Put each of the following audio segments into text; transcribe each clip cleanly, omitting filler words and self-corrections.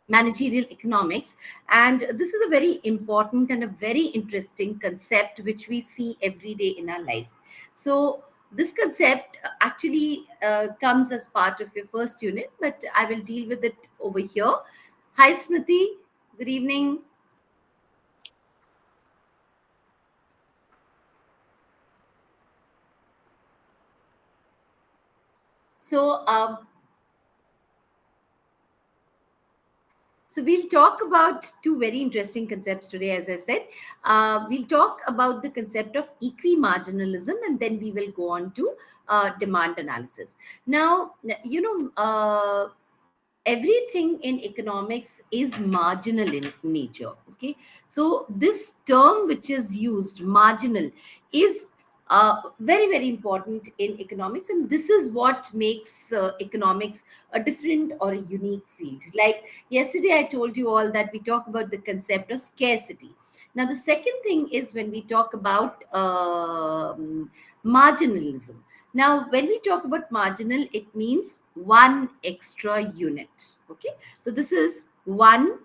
managerial economics, and this is a very important and a very interesting concept which we see every day in our life. So this concept actually comes as part of your first unit, but I will deal with it over here. Hi Smriti, good evening. So So we'll talk about two very interesting concepts today, as I said. We'll talk about the concept of equi-marginalism, and then we will go on to demand analysis. Now, everything in economics is marginal in nature. Okay, so this term which is used, marginal, is very very important in economics, and this is what makes economics a different or a unique field. Like yesterday I told you all that we talk about the concept of scarcity. Now the second thing is when we talk about marginalism. Now, when we talk about marginal, it means one extra unit. Okay, so this is one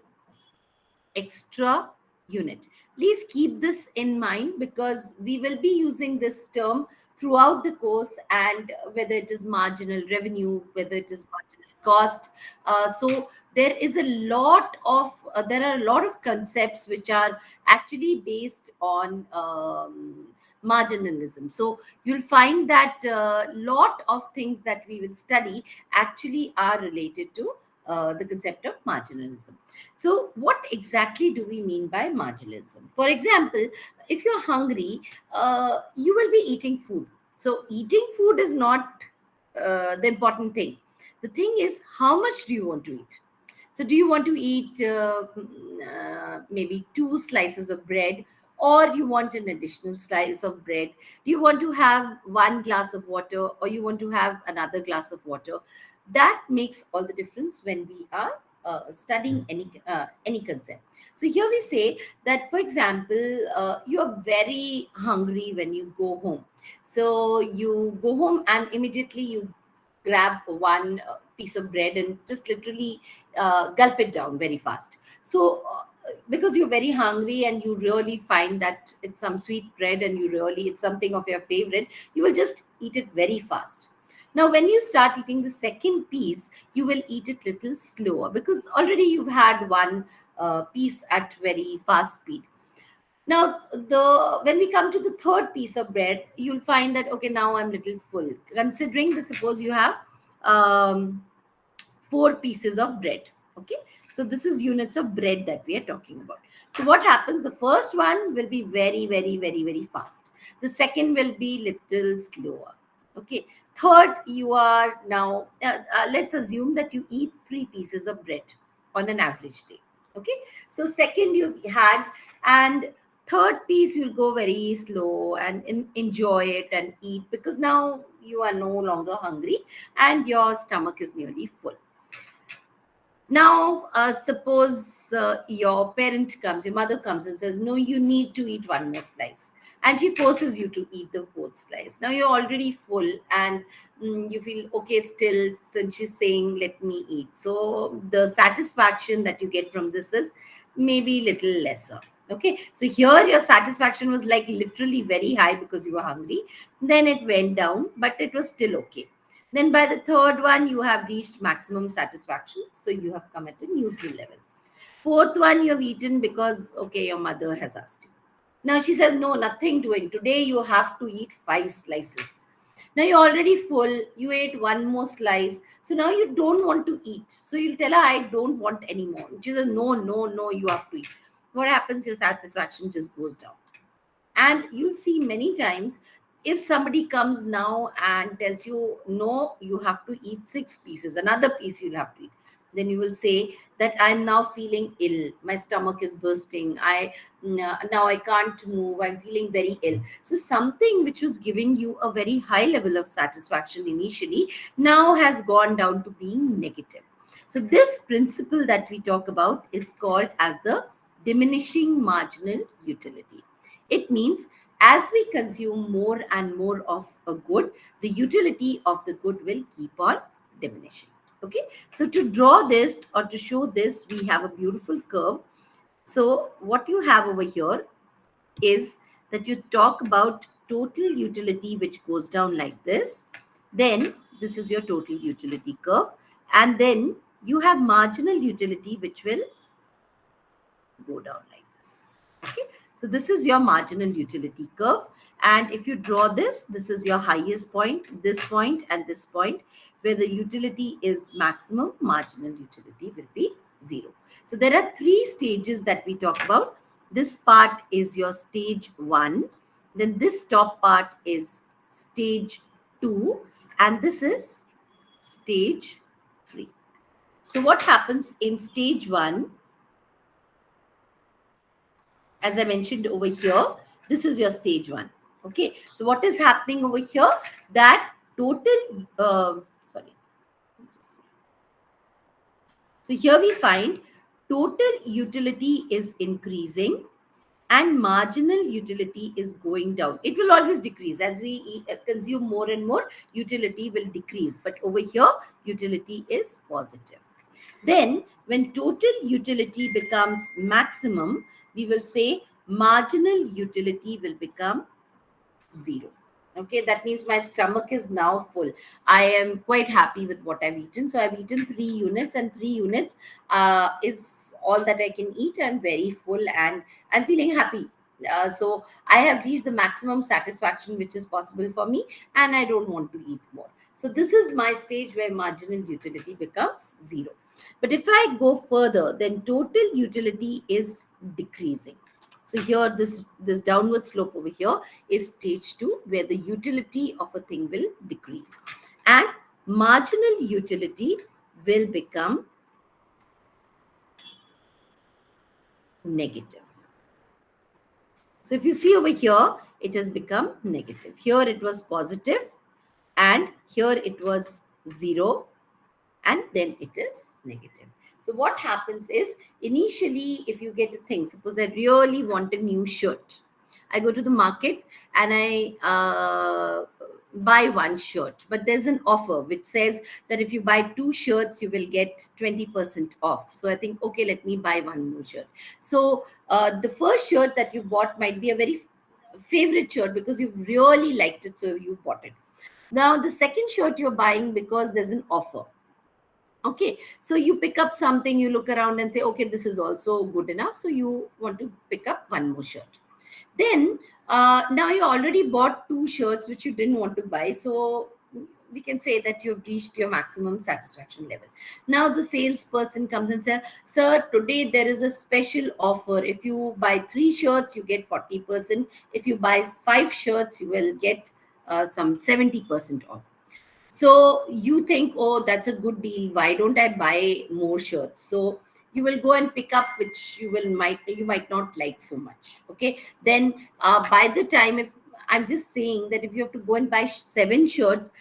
extra unit. Please keep this in mind because we will be using this term throughout the course, and whether it is marginal revenue, whether it is marginal cost. So there are a lot of concepts which are actually based on marginalism. So you'll find that a lot of things that we will study actually are related to the concept of marginalism. So, what exactly do we mean by marginalism? For example, if you're hungry, you will be eating food. So, eating food is not the important thing. The thing is, how much do you want to eat? So, do you want to eat maybe two slices of bread, or you want an additional slice of bread? Do you want to have one glass of water, or you want to have another glass of water? That makes all the difference when we are studying any concept. So here we say that, for example, you are very hungry when you go home. So you go home and immediately you grab one piece of bread and just literally gulp it down very fast. So because you're very hungry and you really find that it's some sweet bread and it's something of your favorite, you will just eat it very fast. Now, when you start eating the second piece, you will eat it little slower because already you've had one piece at very fast speed. Now, when we come to the third piece of bread, you'll find that okay, now I'm little full. Considering that, suppose you have four pieces of bread. Okay, so this is units of bread that we are talking about. So what happens? The first one will be very, very, very, very fast. The second will be little slower. Okay, third, you are now let's assume that you eat three pieces of bread on an average day. Okay, so second you've had, and third piece you'll go very slow and enjoy it and eat because now you are no longer hungry and your stomach is nearly full. Now, suppose your mother comes and says, no, you need to eat one more slice. And she forces you to eat the fourth slice. Now you're already full and you feel okay still, since she's saying, let me eat. So the satisfaction that you get from this is maybe little lesser. Okay. So here your satisfaction was like literally very high because you were hungry. Then it went down, but it was still okay. Then by the third one, you have reached maximum satisfaction. So you have come at a neutral level. Fourth one, you have eaten because, okay, your mother has asked you. Now she says, no, nothing doing. Today you have to eat 5 slices. Now you're already full. You ate one more slice. So now you don't want to eat. So you'll tell her, I don't want any more. She says, no, no, no, you have to eat. What happens? Your satisfaction just goes down. And you'll see many times if somebody comes now and tells you, no, you have to eat 6 pieces, another piece you'll have to eat, then you will say that I'm now feeling ill, my stomach is bursting, now I can't move, I'm feeling very ill. So something which was giving you a very high level of satisfaction initially now has gone down to being negative. So this principle that we talk about is called as the diminishing marginal utility. It means as we consume more and more of a good, the utility of the good will keep on diminishing. Okay, so to draw this or to show this, we have a beautiful curve. So what you have over here is that you talk about total utility, which goes down like this. Then this is your total utility curve. And then you have marginal utility, which will go down like this. Okay, so this is your marginal utility curve. And if you draw this, this is your highest point, this point, and this point, where the utility is maximum, marginal utility will be 0. So there are 3 stages that we talk about. This part is your stage 1, then this top part is stage 2, and this is stage 3. So what happens in stage 1, as I mentioned over here, this is your stage 1. Okay, so what is happening over here? That total, sorry. So here we find total utility is increasing and marginal utility is going down. It will always decrease as we consume more and more, utility will decrease. But over here, utility is positive. Then when total utility becomes maximum, we will say marginal utility will become 0. Okay, that means my stomach is now full. I am quite happy with what I've eaten. So I've eaten 3 units, and 3 units is all that I can eat. I'm very full and I'm feeling happy. So I have reached the maximum satisfaction which is possible for me, and I don't want to eat more. So this is my stage where marginal utility becomes 0. But if I go further, then total utility is decreasing. So here, this downward slope over here is stage 2, where the utility of a thing will decrease, and marginal utility will become negative. So if you see over here, it has become negative. Here it was positive, and here it was 0, and then it is negative. So what happens is, initially, if you get a thing, suppose I really want a new shirt, I go to the market and I buy one shirt, but there's an offer which says that if you buy 2 shirts, you will get 20% off. So I think, okay, let me buy one more shirt. So the first shirt that you bought might be a very favorite shirt because you really liked it, so you bought it. Now the second shirt you're buying because there's an offer. Okay, so you pick up something, you look around and say, okay, this is also good enough, so you want to pick up one more shirt. Then now you already bought 2 shirts which you didn't want to buy, so we can say that you've reached your maximum satisfaction level. Now the salesperson comes and says, sir, today there is a special offer. If you buy 3 shirts, you get 40%. If you buy 5 shirts, you will get some 70% off. So you think, oh, that's a good deal, why don't I buy more shirts? So you will go and pick up which you might not like so much. Okay, then by the time, if I'm just saying that if you have to go and buy 7 shirts,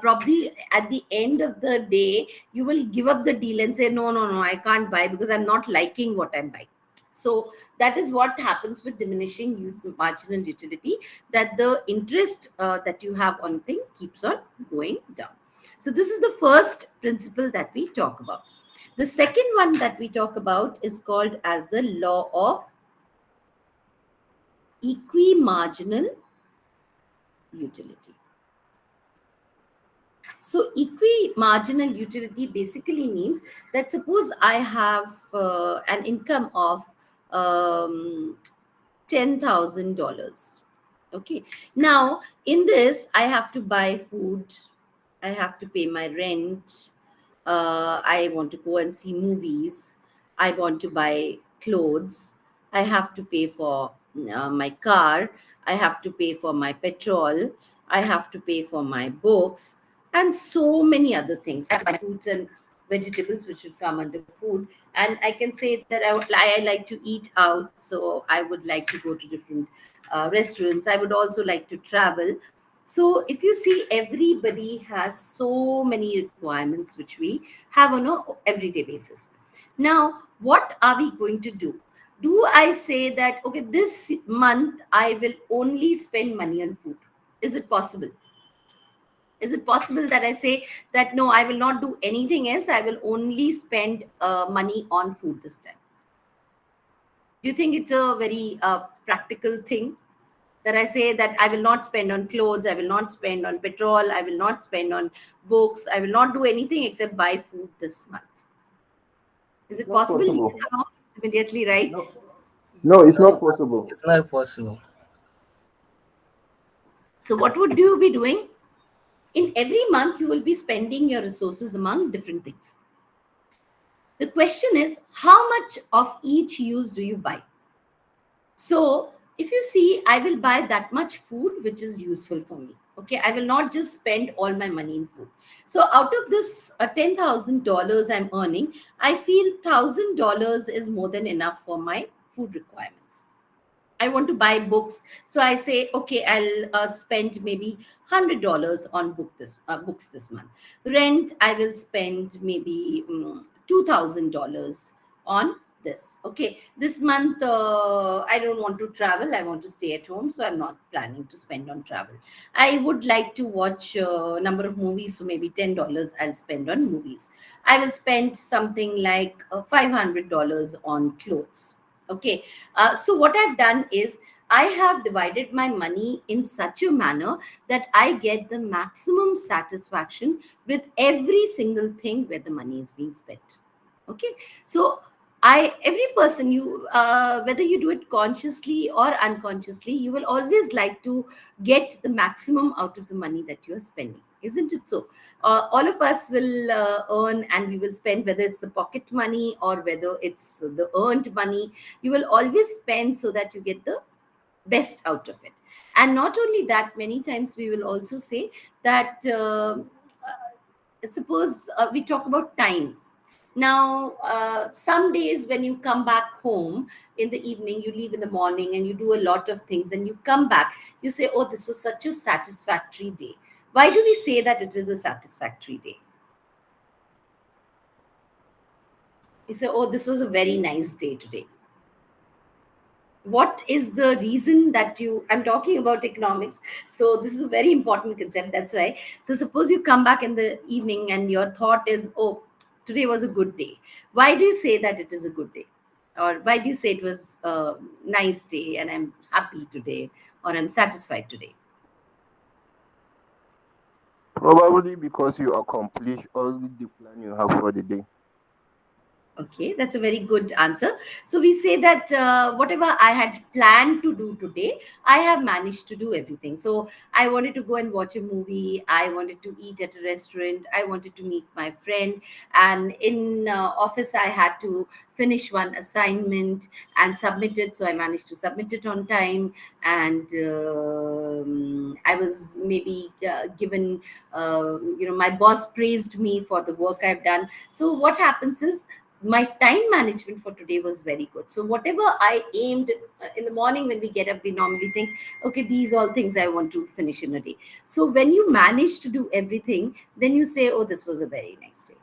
probably at the end of the day you will give up the deal and say, no, no, no, I can't buy because I'm not liking what I'm buying. So that is what happens with diminishing marginal utility, that the interest that you have on thing keeps on going down. So this is the first principle that we talk about. The second one that we talk about is called as the law of equimarginal utility. So equimarginal utility basically means that suppose I have an income of $10,000. Okay, now in this I have to buy food, I have to pay my rent, I want to go and see movies, I want to buy clothes, I have to pay for my car, I have to pay for my petrol, I have to pay for my books, and so many other things. I have to buy fruits and vegetables, which would come under food. And I can say that I like to eat out, so I would like to go to different restaurants. I would also like to travel. So if you see, everybody has so many requirements which we have on a everyday basis. Now, what are we going to do? Do I say that, okay, this month I will only spend money on food? Is it possible? Is it possible that I say that no, I will not do anything else, I will only spend money on food this time? Do you think it's a very practical thing that I say that I will not spend on clothes, I will not spend on petrol, I will not spend on books, I will not do anything except buy food this month? Is It's it not possible? possible. Yes or no? It's immediately right. No, no, it's not No, possible. it's not possible. So, what would you be doing? In every month, you will be spending your resources among different things. The question is, how much of each use do you buy? So, if you see, I will buy that much food which is useful for me. Okay, I will not just spend all my money in food. So, out of this $10,000 I'm earning, I feel $1,000 is more than enough for my food requirements. I want to buy books, so I say, okay, I'll spend maybe $100 on books this month. Rent, I will spend maybe $2,000 on this. Okay, this month I don't want to travel. I want to stay at home, so I'm not planning to spend on travel. I would like to watch a number of movies, so maybe $10 I'll spend on movies. I will spend something like $500 on clothes. Okay, so what I've done is I have divided my money in such a manner that I get the maximum satisfaction with every single thing where the money is being spent. Okay, so every person, you whether you do it consciously or unconsciously, you will always like to get the maximum out of the money that you are spending, isn't it so? All of us will earn and we will spend, whether it's the pocket money or whether it's the earned money. You will always spend so that you get the best out of it. And not only that, many times we will also say that suppose we talk about time. Now, some days when you come back home in the evening, you leave in the morning and you do a lot of things, and you come back, you say, oh, this was such a satisfactory day. Why do we say that it is a satisfactory day? You say, oh, this was a very nice day today. What is the reason that I'm talking about economics, so this is a very important concept, that's why. So suppose you come back in the evening and your thought is, oh, today was a good day. Why do you say that it is a good day? Or why do you say it was a nice day and I'm happy today, or I'm satisfied today? Probably because you accomplish all the plan you have for the day. Okay, that's a very good answer. So we say that whatever I had planned to do today, I have managed to do everything. So I wanted to go and watch a movie. I wanted to eat at a restaurant. I wanted to meet my friend. And in office, I had to finish one assignment and submit it. So I managed to submit it on time. And I was maybe given, my boss praised me for the work I've done. So what happens is, my time management for today was very good. So whatever I aimed, in the morning when we get up, we normally think, okay, these all things I want to finish in a day. So when you manage to do everything, then you say, oh, this was a very nice day.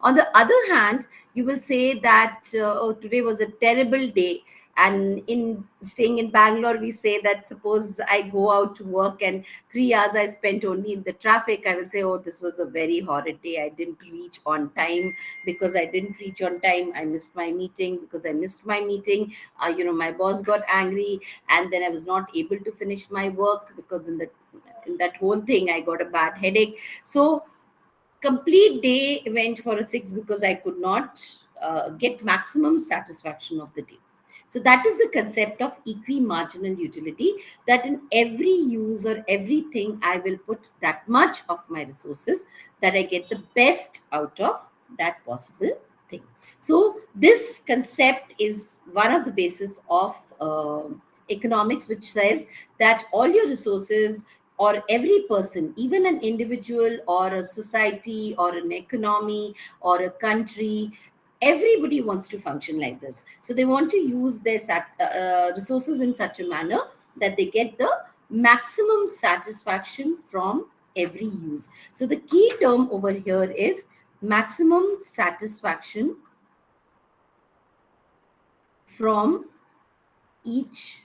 On the other hand, you will say that, oh, today was a terrible day. And in staying in Bangalore, we say that suppose I go out to work and 3 hours I spent only in the traffic, I will say, oh, this was a very horrid day. I didn't reach on time. Because I didn't reach on time, I missed my meeting. Because I missed my meeting, my boss got angry, and then I was not able to finish my work, because in that whole thing I got a bad headache. So complete day went for a 6 because I could not get maximum satisfaction of the day. So that is the concept of equi-marginal utility, that in every use or everything, I will put that much of my resources that I get the best out of that possible thing. So this concept is one of the basis of economics, which says that all your resources, or every person, even an individual or a society or an economy or a country, everybody wants to function like this. So they want to use their resources in such a manner that they get the maximum satisfaction from every use. So the key term over here is maximum satisfaction from each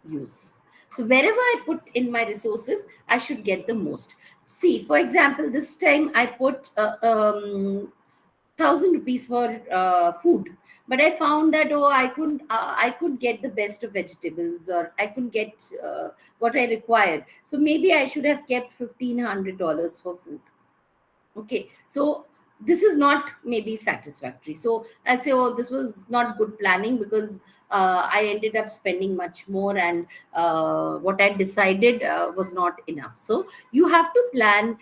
use. So wherever I put in my resources, I should get the most. See, for example, this time I put 1,000 rupees for food, but I found that I could get the best of vegetables, or I couldn't get what I required. So maybe I should have kept $1,500 for food. Okay, so this is not maybe satisfactory. So I'll say, oh, this was not good planning, because I ended up spending much more, and what I decided was not enough. So you have to plan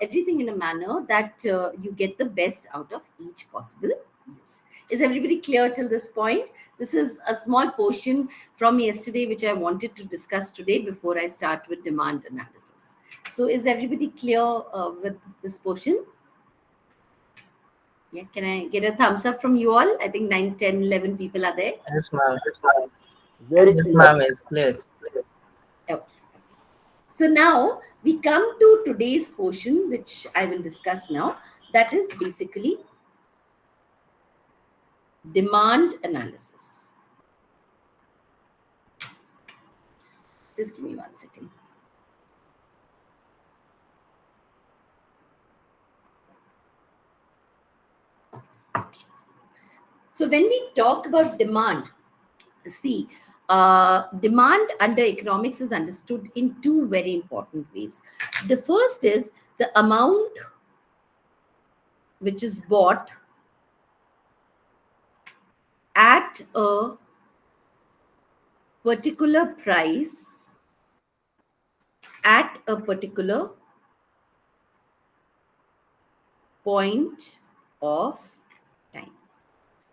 everything in a manner that you get the best out of each possible use. Is everybody clear till this point? This is a small portion from yesterday which I wanted to discuss today before I start with demand analysis. So is everybody clear with this portion? Yeah, can I get a thumbs up from you all? I think 9, 10, 11 people are there. Yes, ma'am. Very Yes, clear. ma'am, it's clear. Okay. So now we come to today's portion, which I will discuss now. That is basically demand analysis. Just give me 1 second. Okay. So when we talk about demand, see, demand under economics is understood in two very important ways. The first is the amount which is bought at a particular price at a particular point of time.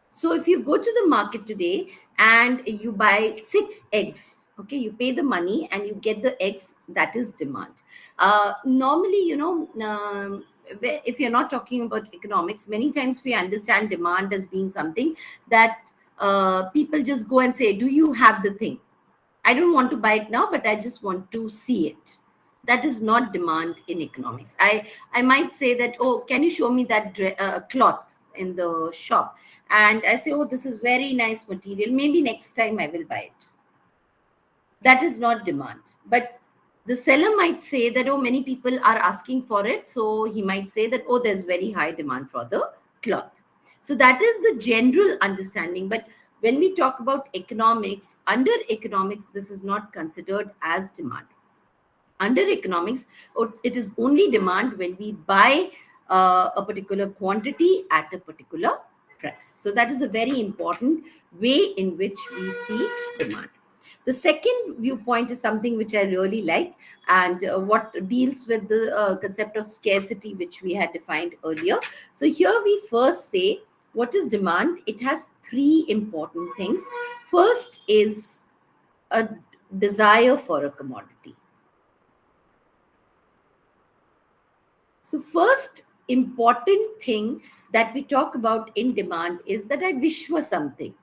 So if you go to the market today and you buy 6 eggs, okay, you pay the money and you get the eggs, that is demand. Normally, if you're not talking about economics, many times we understand demand as being something that people just go and say, do you have the thing? I don't want to buy it now, but I just want to see it. That is not demand in economics. I might say that, oh, can you show me that cloth in the shop? And I say, oh, this is very nice material. Maybe next time I will buy it. That is not demand. But the seller might say that, oh, many people are asking for it. So he might say that, oh, there's very high demand for the cloth. So that is the general understanding. But when we talk about economics, under economics, this is not considered as demand. Under economics, it is only demand when we buy a particular quantity at a particular price. So that is a very important way in which we see demand. The second viewpoint is something which I really like, and what deals with the concept of scarcity, which we had defined earlier. So here we first say, what is demand? It has three important things. First is a desire for a commodity. So first important thing that we talk about in demand is that I wish for something.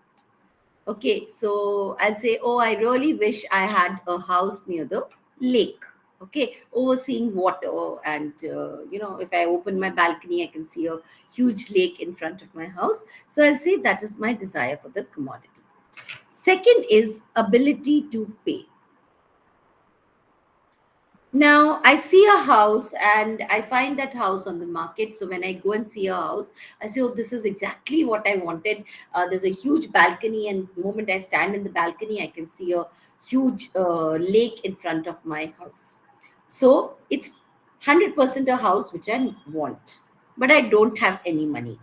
Okay, so I'll say, oh, I really wish I had a house near the lake. Okay, overseeing water, and if I open my balcony, I can see a huge lake in front of my house. So I'll say that is my desire for the commodity. Second is ability to pay. Now I see a house and I find that house on the market. So when I go and see a house, I say, oh, this is exactly what I wanted. There's a huge balcony, and the moment I stand in the balcony, I can see a huge lake in front of my house. So it's 100% a house which I want, but I don't have any money.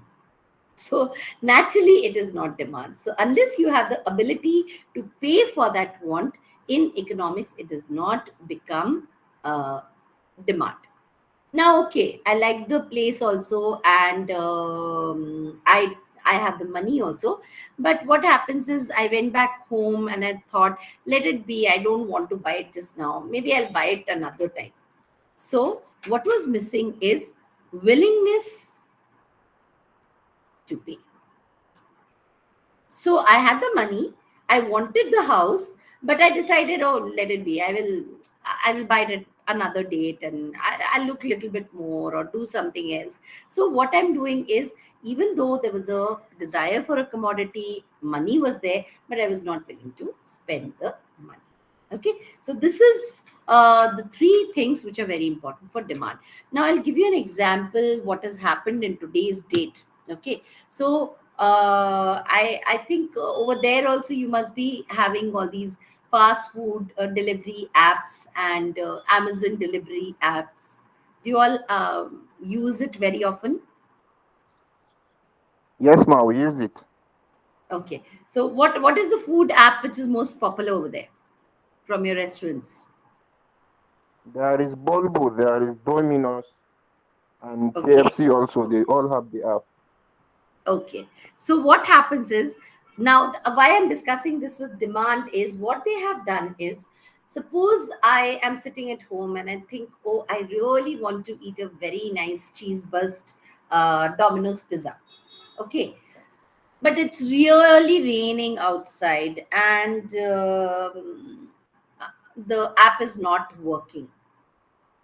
So naturally, it is not demand. So unless you have the ability to pay for that want in economics, it does not become demand. Now, okay, I like the place also, and I have the money also. But what happens is, I went back home and I thought, let it be. I don't want to buy it just now. Maybe I'll buy it another time. So what was missing is willingness to pay. So I had the money, I wanted the house, but I decided, oh, let it be. I will buy it at another date, and I'll look a little bit more or do something else. So what I'm doing is, even though there was a desire for a commodity, money was there, but I was not willing to spend the money. Okay, so this is the three things which are very important for demand. Now I'll give you an example what has happened in today's date. Okay, so I think over there also you must be having all these fast food delivery apps and Amazon delivery apps. Do you all use it very often? Yes, ma, we use it. Okay, so what is the food app which is most popular over there from your restaurants? There is Bulbo, there is Domino's, and Okay. KFC also. They all have the app. Okay. So what happens is now why I'm discussing this with demand is what they have done is, suppose I am sitting at home and I think, oh, I really want to eat a very nice cheese burst Domino's pizza. Okay. But it's really raining outside and the app is not working.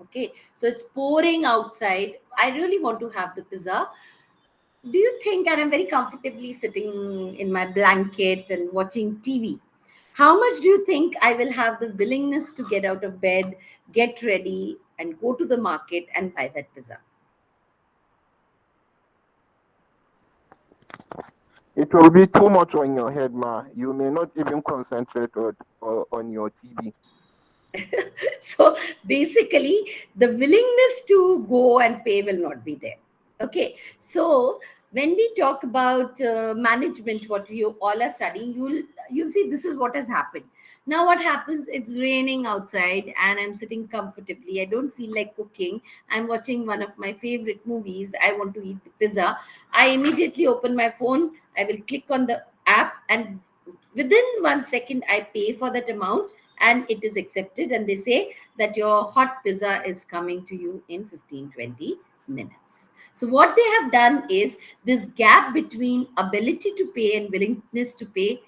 Okay. So it's pouring outside. I really want to have the pizza. Do you think, and I'm very comfortably sitting in my blanket and watching TV, how much do you think I will have the willingness to get out of bed, get ready, and go to the market and buy that pizza? It will be too much on your head, ma. You may not even concentrate on your TV. So basically, the willingness to go and pay will not be there. Okay, so when we talk about management, what we all are studying, you'll see this is what has happened. Now what happens, it's raining outside and I'm sitting comfortably, I don't feel like cooking, I'm watching one of my favorite movies, I want to eat the pizza. I immediately open my phone, I will click on the app, and within 1 second I pay for that amount, and it is accepted, and they say that your hot pizza is coming to you in 15-20 minutes. So what they have done is, this gap between ability to pay and willingness to pay,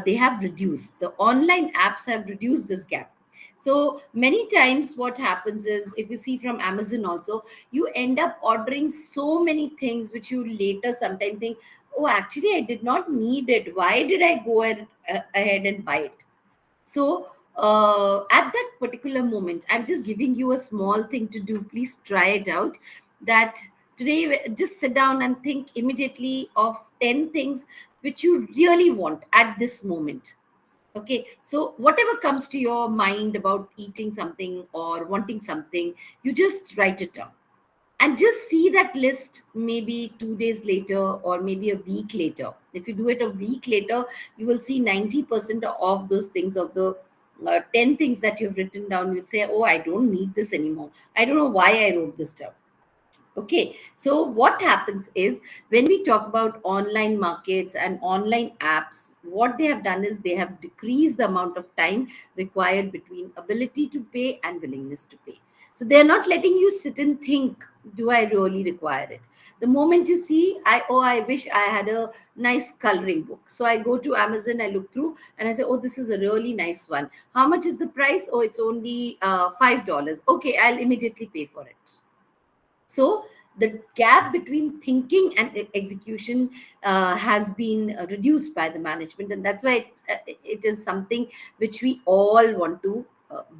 they have reduced. The online apps have reduced this gap. So many times what happens is, if you see from Amazon also, you end up ordering so many things which you later sometimes think, oh, actually I did not need it, why did I go ahead and buy it? So, at that particular moment, I'm just giving you a small thing to do. Please try it out. That today, just sit down and think immediately of 10 things which you really want at this moment. Okay, so whatever comes to your mind about eating something or wanting something, you just write it down and just see that list maybe 2 days later or maybe a week later. If you do it a week later, you will see 90% of those things, of the 10 things that you've written down, you'll say, oh, I don't need this anymore, I don't know why I wrote this down. Okay, so what happens is, when we talk about online markets and online apps, what they have done is they have decreased the amount of time required between ability to pay and willingness to pay. So they're not letting you sit and think, do I really require it? The moment you see, I wish I had a nice coloring book. So I go to Amazon, I look through, and I say, oh, this is a really nice one. How much is the price? Oh, it's only $5. Okay, I'll immediately pay for it. So the gap between thinking and execution has been reduced by the management, and that's why it is something which we all want to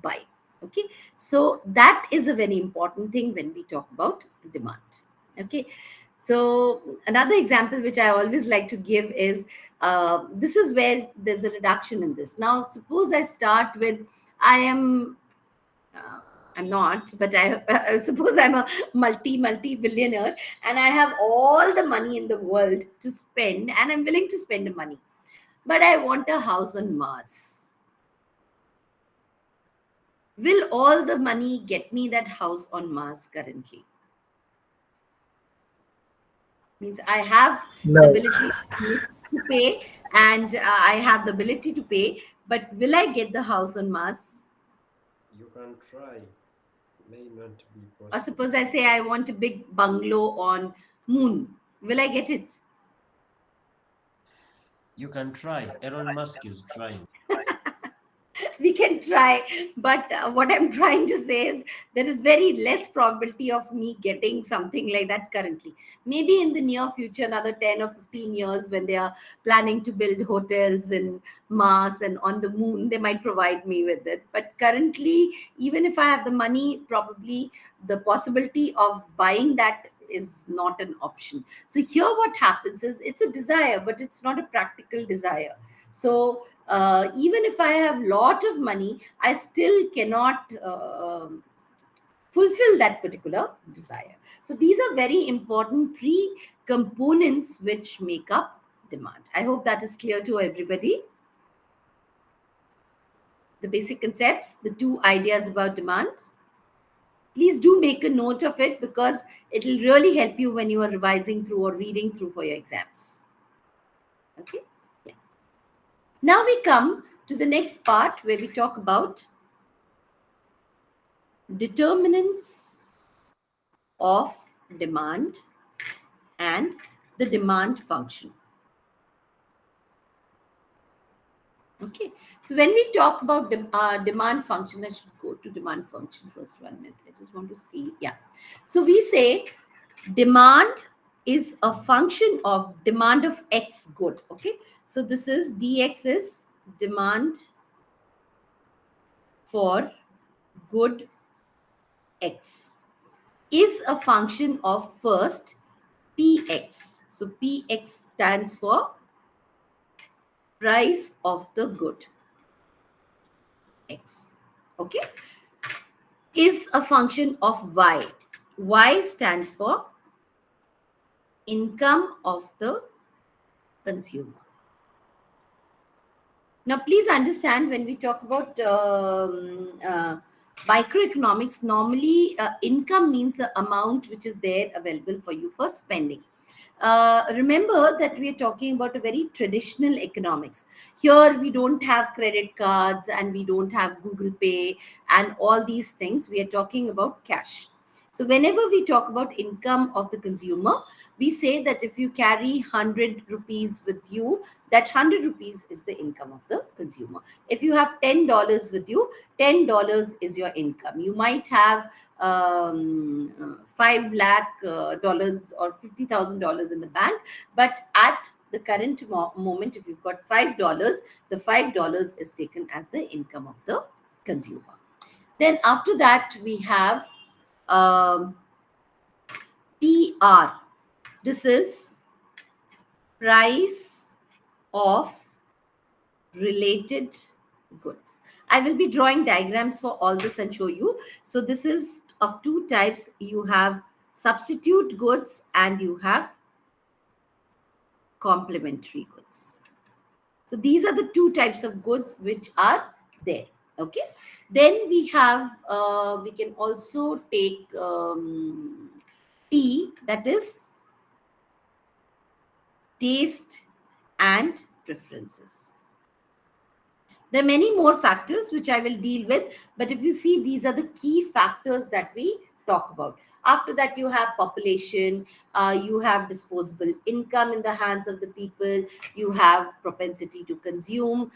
buy. Okay, so that is a very important thing when we talk about demand. Okay, so another example which I always like to give is, this is where there's a reduction in this. Now, suppose I start with, I am uh, I'm not, but I suppose I'm a multi billionaire and I have all the money in the world to spend, and I'm willing to spend the money, but I want a house on Mars. Will all the money get me that house on Mars currently? Means I have the No, ability to pay, and I have the ability to pay, but will I get the house on Mars? You can try, may not be Or possible. suppose I say I want a big bungalow on Moon. Will I get it? You can try. Elon Musk is trying. We can try, but what I'm trying to say is there is very less probability of me getting something like that currently. Maybe in the near future, another 10 or 15 years, when they are planning to build hotels in Mars and on the moon, they might provide me with it. But currently, even if I have the money, probably the possibility of buying that is not an option. So here what happens is it's a desire, but it's not a practical desire. So even if I have lot of money, I still cannot fulfill that particular desire. So these are very important three components which make up demand. I hope that is clear to everybody. The basic concepts, the two ideas about demand. Please do make a note of it, because it will really help you when you are revising through or reading through for your exams. Okay. Yeah. Now we come to the next part where we talk about determinants of demand and the demand function. Okay, so when we talk about demand function, I should go to demand function first. 1 minute, I just want to see. Yeah, so we say demand is a function of demand of X good. Okay, so this is dx is demand for good X is a function of first Px. So Px stands for price of the good X. Okay, is a function of Y. Y stands for income of the consumer. Now, please understand, when we talk about microeconomics, normally income means the amount which is there available for you for spending. Remember that we are talking about a very traditional economics. Here we don't have credit cards and we don't have Google Pay and all these things. We are talking about cash. So whenever we talk about income of the consumer, we say that if you carry 100 rupees with you, that 100 rupees is the income of the consumer. If you have $10 with you, $10 is your income. You might have 5 lakh dollars or $50,000 in the bank, but at the current moment, if you've got $5, the $5 is taken as the income of the consumer. Then after that, we have PR. This is price of related goods. I will be drawing diagrams for all this and show you. So this is of two types. You have substitute goods and you have complementary goods. So these are the two types of goods which are there. Okay. Then we have, we can also take T, that is taste and preferences. There are many more factors which I will deal with, but if you see, these are the key factors that we talk about. After that, you have population, you have disposable income in the hands of the people, you have propensity to consume,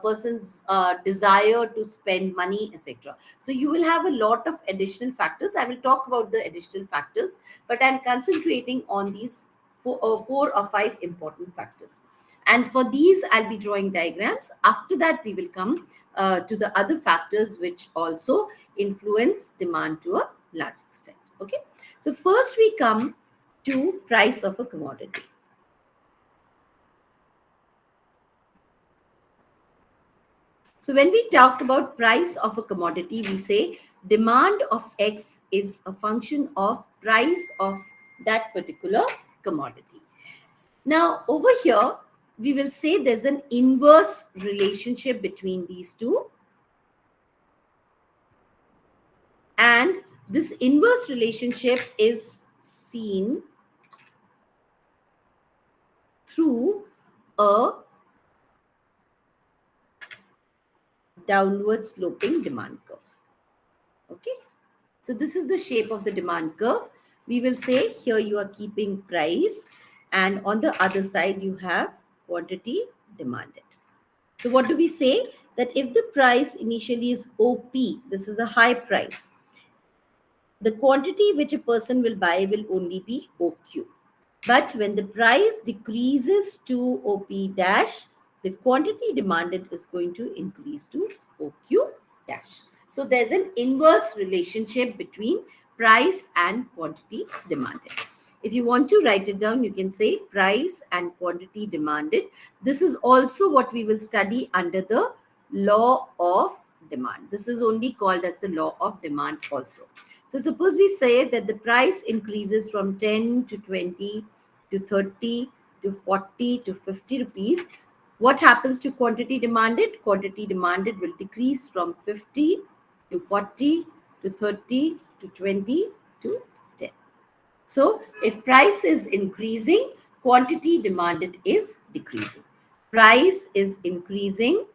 person's desire to spend money, etc. So you will have a lot of additional factors. I will talk about the additional factors, but I'm concentrating on these four or five important factors. And for these, I'll be drawing diagrams. After that, we will come to the other factors which also influence demand to a large extent. Okay. So first we come to price of a commodity. So when we talk about price of a commodity, we say demand of X is a function of price of that particular commodity. Now over here, we will say there's an inverse relationship between these two. And this inverse relationship is seen through a downward sloping demand curve. Okay. So this is the shape of the demand curve. We will say here you are keeping price and on the other side you have quantity demanded. So what do we say? That if the price initially is OP, this is a high price, the quantity which a person will buy will only be OQ. But when the price decreases to OP dash, the quantity demanded is going to increase to OQ dash. So there's an inverse relationship between price and quantity demanded. If you want to write it down, you can say price and quantity demanded. This is also what we will study under the law of demand. This is only called as the law of demand also. So suppose we say that the price increases from 10 to 20 to 30 to 40 to 50 rupees. What happens to quantity demanded? Quantity demanded will decrease from 50 to 40 to 30 to 20 to 10. So if price is increasing, quantity demanded is decreasing. Price is increasing,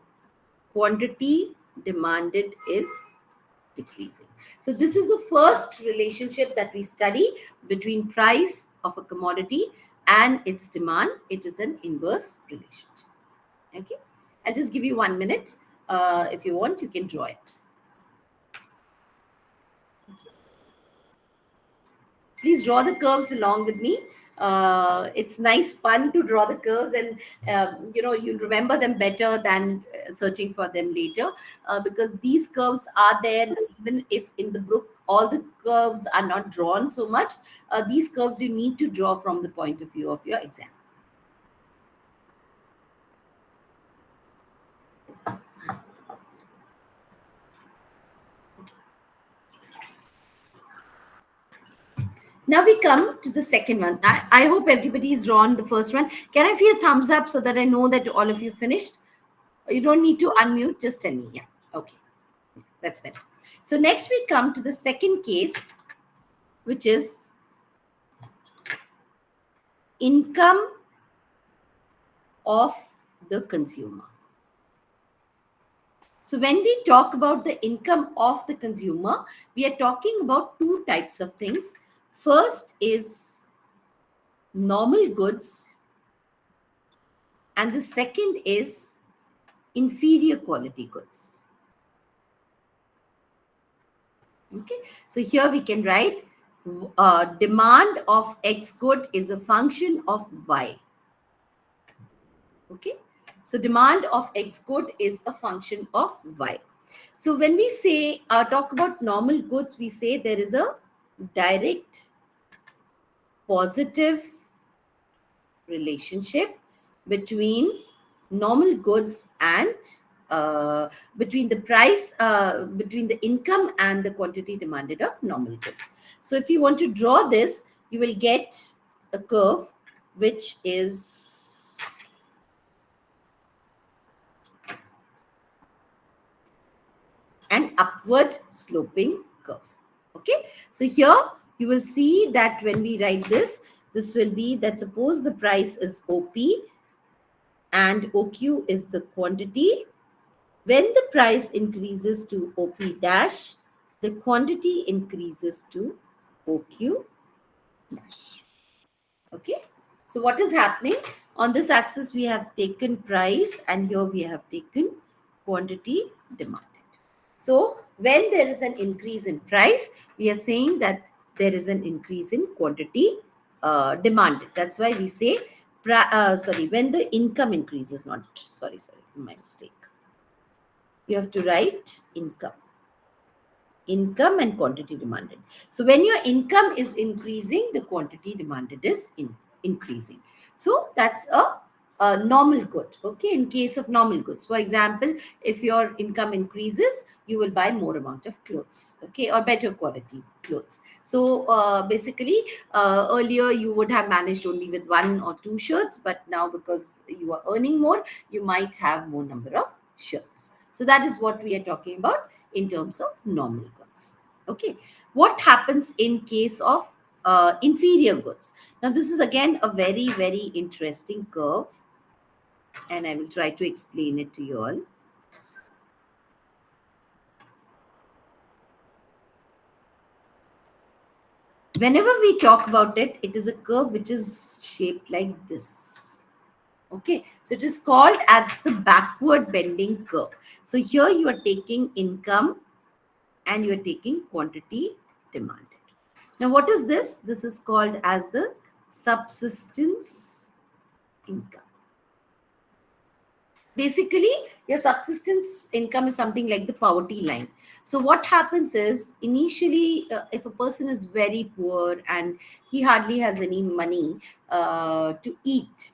quantity demanded is decreasing. So this is the first relationship that we study between price of a commodity and its demand. It is an inverse relationship. Okay, I'll just give you 1 minute. If you want, you can draw it. Please draw the curves along with me. It's nice fun to draw the curves, and you'll remember them better than searching for them later, because these curves are there even if in the book all the curves are not drawn so much. These curves you need to draw from the point of view of your exam. Now we come to the second one. I hope everybody's drawn the first one. Can I see a thumbs up so that I know that all of you finished? You don't need to unmute, just tell me. Yeah, okay, that's better. So next we come to the second case, which is income of the consumer. So when we talk about the income of the consumer, we are talking about two types of things. First is normal goods, and the second is inferior quality goods. Okay, so here we can write demand of X good is a function of Y. Okay, so demand of X good is a function of Y. So when we say talk about normal goods, we say there is a direct positive relationship between normal goods and between the price, between the income and the quantity demanded of normal goods. So if you want to draw this, you will get a curve which is an upward sloping curve. Okay, so here you will see that when we write this, this will be that suppose the price is OP and OQ is the quantity. When the price increases to OP dash, the quantity increases to OQ dash. Okay, so what is happening? On this axis, we have taken price, and here we have taken quantity demanded. So when there is an increase in price, we are saying that there is an increase in quantity demanded. That's why we say, when the income increases, not, sorry, my mistake. You have to write income and quantity demanded. So when your income is increasing, the quantity demanded is increasing. So that's a normal good. Okay, in case of normal goods, for example, if your income increases, you will buy more amount of clothes, okay, or better quality clothes. So basically, earlier you would have managed only with 1 or 2 shirts, but now because you are earning more, you might have more number of shirts. So that is what we are talking about in terms of normal goods. Okay, what happens in case of inferior goods? Now this is again a very, very interesting curve, and I will try to explain it to you all. Whenever we talk about it, it is a curve which is shaped like this. Okay, so it is called as the backward bending curve. So here you are taking income and you are taking quantity demanded. Now, what is this? This is called as the subsistence income. Basically, your subsistence income is something like the poverty line. So what happens is, initially, if a person is very poor and he hardly has any money to eat,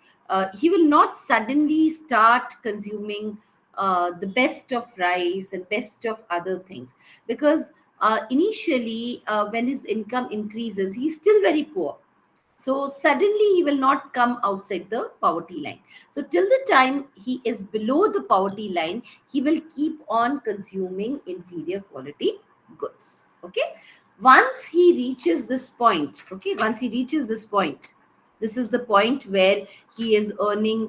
he will not suddenly start consuming the best of rice and best of other things, because initially, when his income increases, he's still very poor. So suddenly he will not come outside the poverty line. So till the time he is below the poverty line, he will keep on consuming inferior quality goods. Okay. Once he reaches this point, this is the point where he is earning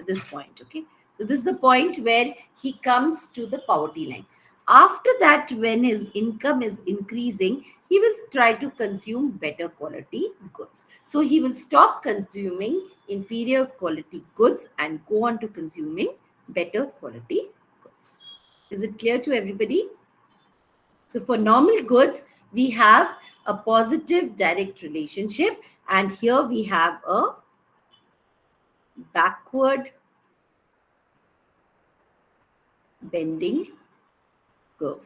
this point. Okay. So this is the point where he comes to the poverty line. After that, when his income is increasing, he will try to consume better quality goods. So he will stop consuming inferior quality goods and go on to consuming better quality goods. Is it clear to everybody? So for normal goods, we have a positive direct relationship, and here we have a backward bending curve.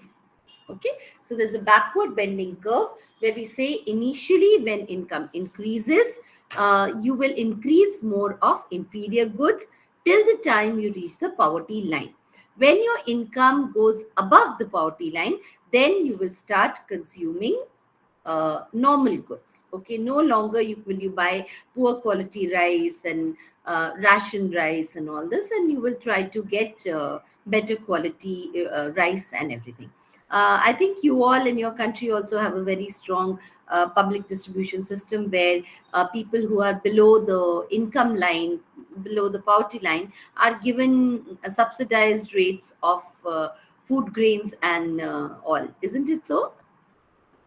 Okay, so there's a backward bending curve where we say initially when income increases, you will increase more of inferior goods till the time you reach the poverty line. When your income goes above the poverty line, then you will start consuming normal goods. Okay, no longer will you buy poor quality rice and ration rice and all this, and you will try to get better quality rice and everything. I think you all in your country also have a very strong public distribution system where people who are below the income line, below the poverty line, are given subsidized rates of food grains and all. Isn't it so?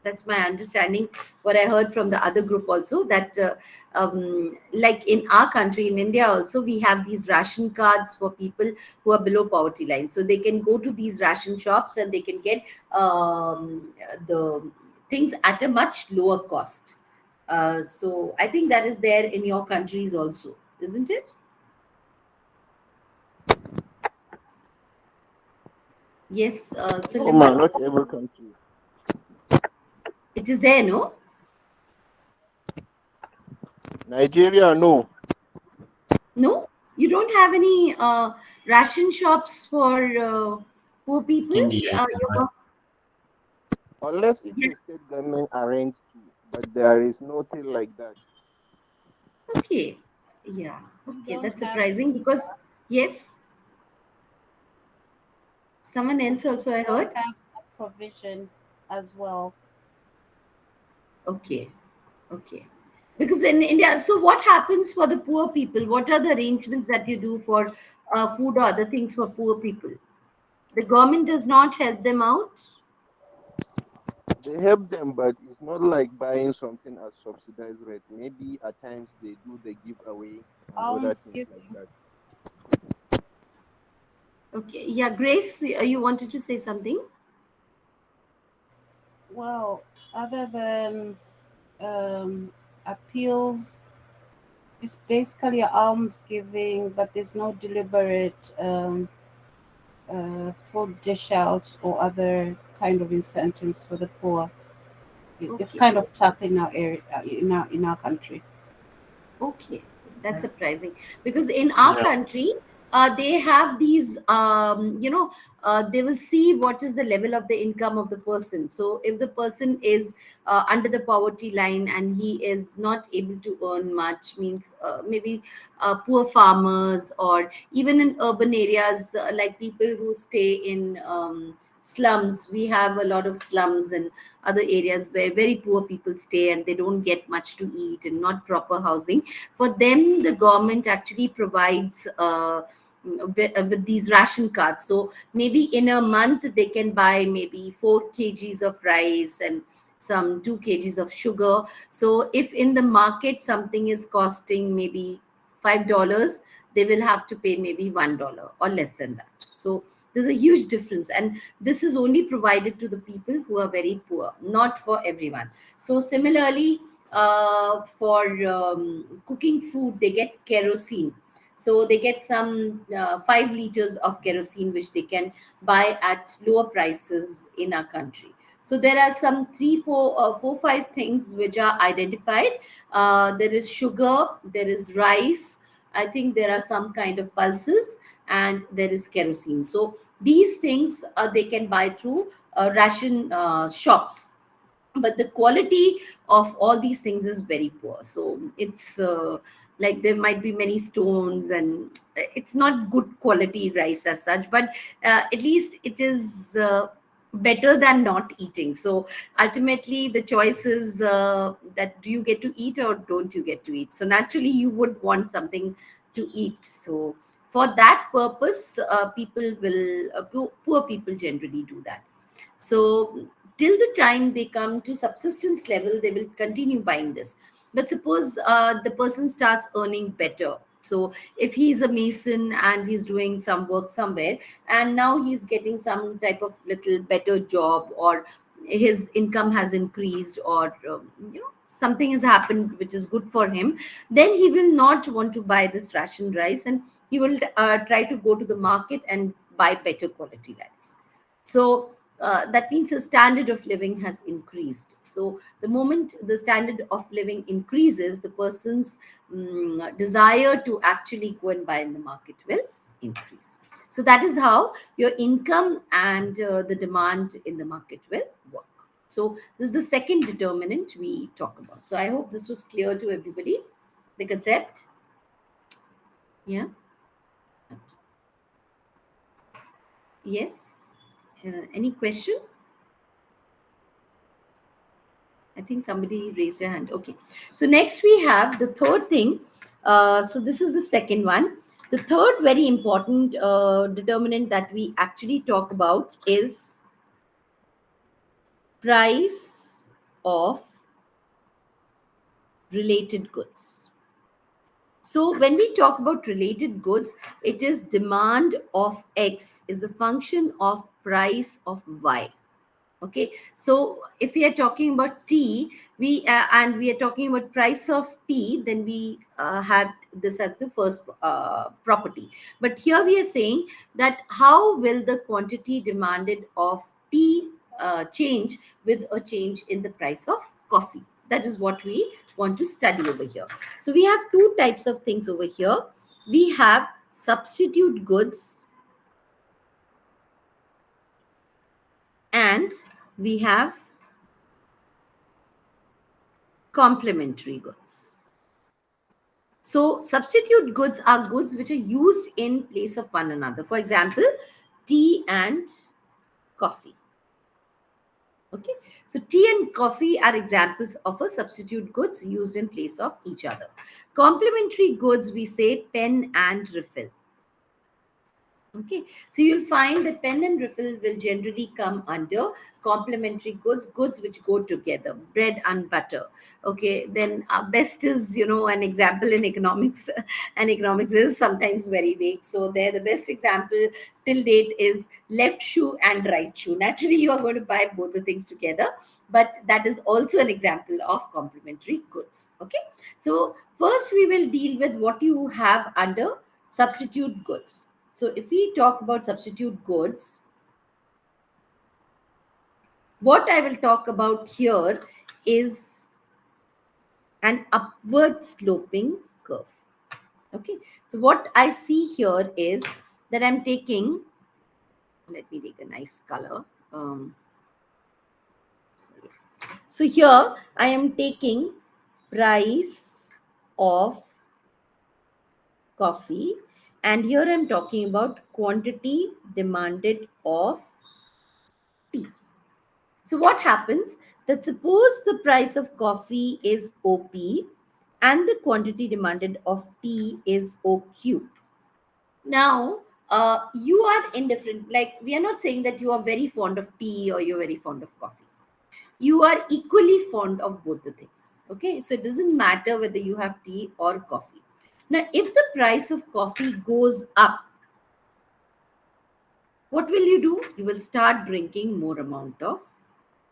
That's my understanding. What I heard from the other group also, that like in our country, in India also, we have these ration cards for people who are below poverty line, so they can go to these ration shops and they can get the things at a much lower cost. So I think that is there in your countries also, isn't it? Yes, No, ma, Suleiman, not every country. it is there, no? Nigeria, no. No, you don't have any ration shops for poor people. India is You Unless if yes. the state government arranged to, but there is nothing like that. Okay, yeah. We Okay, don't that's have surprising because yes, someone we else also I don't heard. have that provision as well. Okay, okay. Because in India, so what happens for the poor people? What are the arrangements that you do for food or other things for poor people? The government does not help them out. They help them, but it's not like buying something at subsidized rate. Maybe at times they do the giveaway and other things like Almsgiving. that. Okay, yeah, Grace, you wanted to say something? Well, other than appeals, it's basically almsgiving, but there's no deliberate food dish out or other kind of incentives for the poor. It's Okay. kind of tough in our area, in our country. Okay, that's surprising because in our yeah. country, they have these, they will see what is the level of the income of the person. So if the person is under the poverty line and he is not able to earn much, means maybe poor farmers, or even in urban areas, like people who stay in slums. We have a lot of slums and other areas where very poor people stay and they don't get much to eat and not proper housing. For them, the government actually provides with these ration cards. So maybe in a month they can buy maybe 4 kgs of rice and some 2 kgs of sugar. So if in the market something is costing maybe $5, they will have to pay maybe $1 or less than that. So there's a huge difference, and this is only provided to the people who are very poor, not for everyone. So similarly, for cooking food, they get kerosene. So they get some 5 liters of kerosene, which they can buy at lower prices in our country. So there are some three, four, 5 things which are identified. There is sugar, there is rice. I think there are some kind of pulses, and there is kerosene. So these things they can buy through ration shops, but the quality of all these things is very poor. So it's like there might be many stones, and it's not good quality rice as such, but at least it is better than not eating. So ultimately the choice is that do you get to eat or don't you get to eat. So naturally you would want something to eat. So for that purpose, people will poor people generally do that. So till the time they come to subsistence level, they will continue buying this. But suppose the person starts earning better. So if he's a mason and he's doing some work somewhere, and now he's getting some type of little better job, or his income has increased, or something has happened which is good for him, then he will not want to buy this ration rice, and he will try to go to the market and buy better quality rice. So that means the standard of living has increased. So the moment the standard of living increases, the person's desire to actually go and buy in the market will increase. So that is how your income and the demand in the market will work. So this is the second determinant we talk about. So I hope this was clear to everybody, the concept. Yeah. Okay. Yes. Any question? I think somebody raised their hand. Okay. So next we have the third thing. So this is the second one. The third very important determinant that we actually talk about is price of related goods. So when we talk about related goods, it is demand of X is a function of price of Y. Okay, so if we are talking about tea, and we are talking about price of tea, then we had this as the first property. But here we are saying that how will the quantity demanded of tea change with a change in the price of coffee. That is what we want to study over here. So we have two types of things over here. We have substitute goods, and we have complementary goods. So substitute goods are goods which are used in place of one another. For example, tea and coffee. Okay, so tea and coffee are examples of a substitute goods used in place of each other. Complementary goods, we say pen and refill. Okay, so you'll find that pen and refill will generally come under complementary goods, goods which go together, bread and butter. Okay, then best is, an example in economics, and economics is sometimes very vague. So there, the best example till date is left shoe and right shoe. Naturally, you are going to buy both the things together, but that is also an example of complementary goods. Okay, so first we will deal with what you have under substitute goods. So if we talk about substitute goods, what I will talk about here is an upward sloping curve. Okay. So what I see here is that I'm taking, let me take a nice color. So here I am taking price of coffee, and here I'm talking about quantity demanded of tea. So what happens that suppose the price of coffee is OP and the quantity demanded of tea is OQ. Now, you are indifferent. Like, we are not saying that you are very fond of tea or you're very fond of coffee. You are equally fond of both the things. Okay, so it doesn't matter whether you have tea or coffee. Now, if the price of coffee goes up, what will you do? You will start drinking more amount of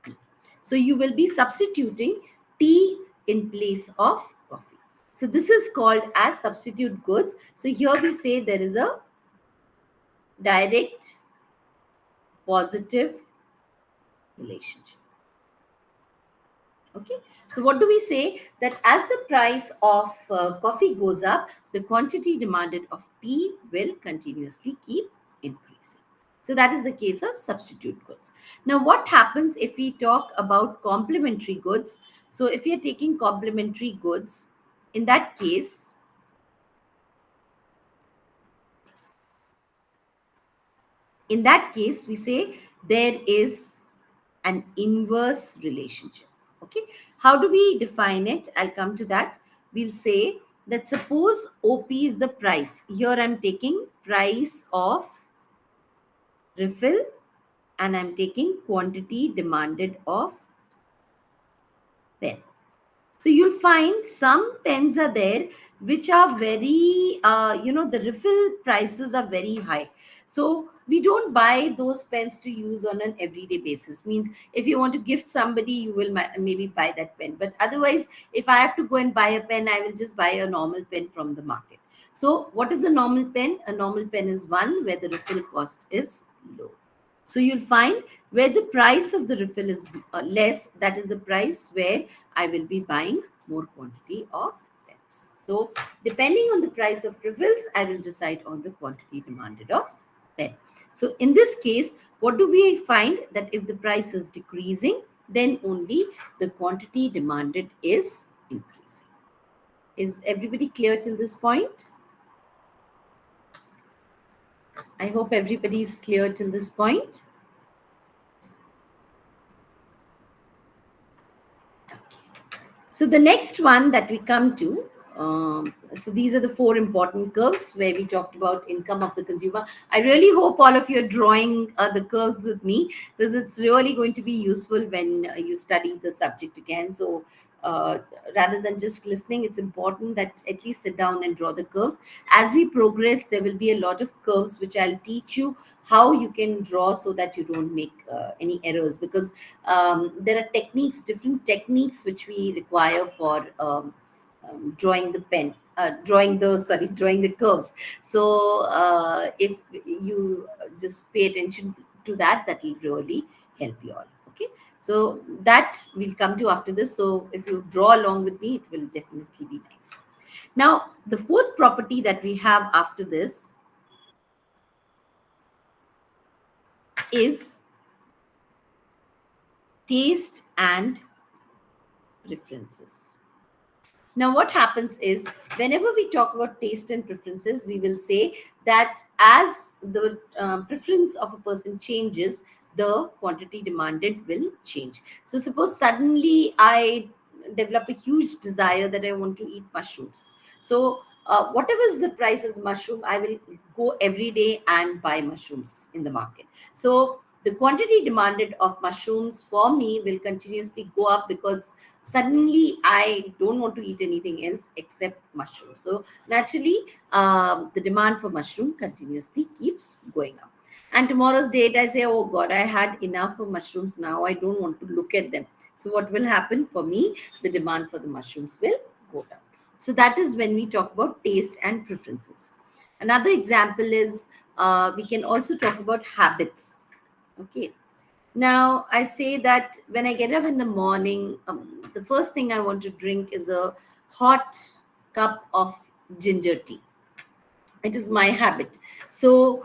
tea. So you will be substituting tea in place of coffee. So this is called as substitute goods. So here we say there is a direct positive relationship. Okay, so what do we say? That as the price of coffee goes up, the quantity demanded of tea will continuously keep increasing. So that is the case of substitute goods. Now, what happens if we talk about complementary goods? So if you're taking complementary goods, in that case, we say there is an inverse relationship. Okay, how do we define it? I'll come to that. We'll say that suppose OP is the price. Here I'm taking price of refill and I'm taking quantity demanded of pen. So you'll find some pens are there which are very, the refill prices are very high. So we don't buy those pens to use on an everyday basis. Means if you want to gift somebody, you will maybe buy that pen. But otherwise, if I have to go and buy a pen, I will just buy a normal pen from the market. So what is a normal pen? A normal pen is one where the refill cost is low. So you'll find where the price of the refill is less, that is the price where I will be buying more quantity of pens. So depending on the price of refills, I will decide on the quantity demanded of pen. So in this case, what do we find? That if the price is decreasing, then only the quantity demanded is increasing. Is everybody clear till this point? I hope everybody is clear till this point. So the next one that we come to, so these are the four important curves where we talked about income of the consumer. I really hope all of you are drawing the curves with me, because it's really going to be useful when you study the subject again. So rather than just listening, it's important that at least sit down and draw the curves. As we progress, there will be a lot of curves which I'll teach you how you can draw so that you don't make any errors, because there are different techniques which we require for drawing the pen, drawing the curves. So if you just pay attention to that, that will really help you all. Okay, so that we'll come to after this. So if you draw along with me, it will definitely be nice. Now, the fourth property that we have after this is taste and preferences. Now, what happens is whenever we talk about taste and preferences, we will say that as the preference of a person changes, the quantity demanded will change. So, suppose suddenly I develop a huge desire that I want to eat mushrooms. So, whatever is the price of the mushroom, I will go every day and buy mushrooms in the market. So, the quantity demanded of mushrooms for me will continuously go up, because suddenly I don't want to eat anything else except mushroom. So naturally, the demand for mushroom continuously keeps going up. And tomorrow's date, I say, oh God, I had enough of mushrooms. Now I don't want to look at them. So what will happen for me? The demand for the mushrooms will go down. So that is when we talk about taste and preferences. Another example is we can also talk about habits. Okay, now, I say that when I get up in the morning, the first thing I want to drink is a hot cup of ginger tea. It is my habit. So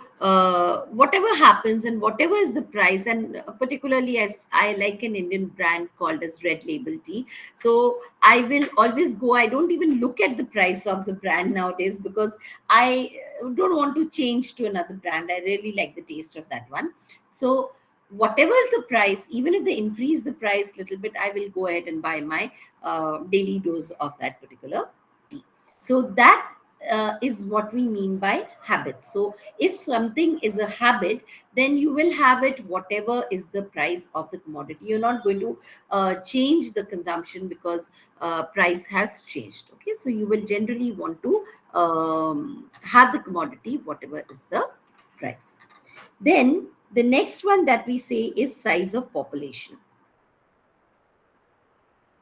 whatever happens and whatever is the price, and particularly as I like an Indian brand called as Red Label Tea, so I will always go. I don't even look at the price of the brand nowadays, because I don't want to change to another brand. I really like the taste of that one. So whatever is the price, even if they increase the price little bit, I will go ahead and buy my daily dose of that particular tea. So that is what we mean by habit. So if something is a habit, then you will have it whatever is the price of the commodity. You're not going to change the consumption because price has changed. Okay, so you will generally want to have the commodity, whatever is the price. Then the next one that we say is size of population.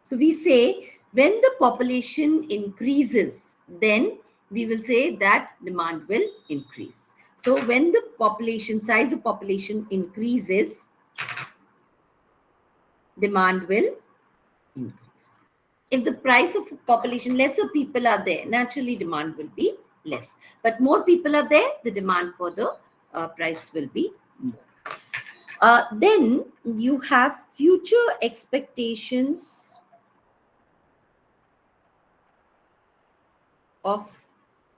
So we say when the population increases, then we will say that demand will increase. So when the population size of population increases, demand will increase. If the price of population, lesser people are there, naturally demand will be less. But more people are there, the demand for the price will be more. Then you have future expectations of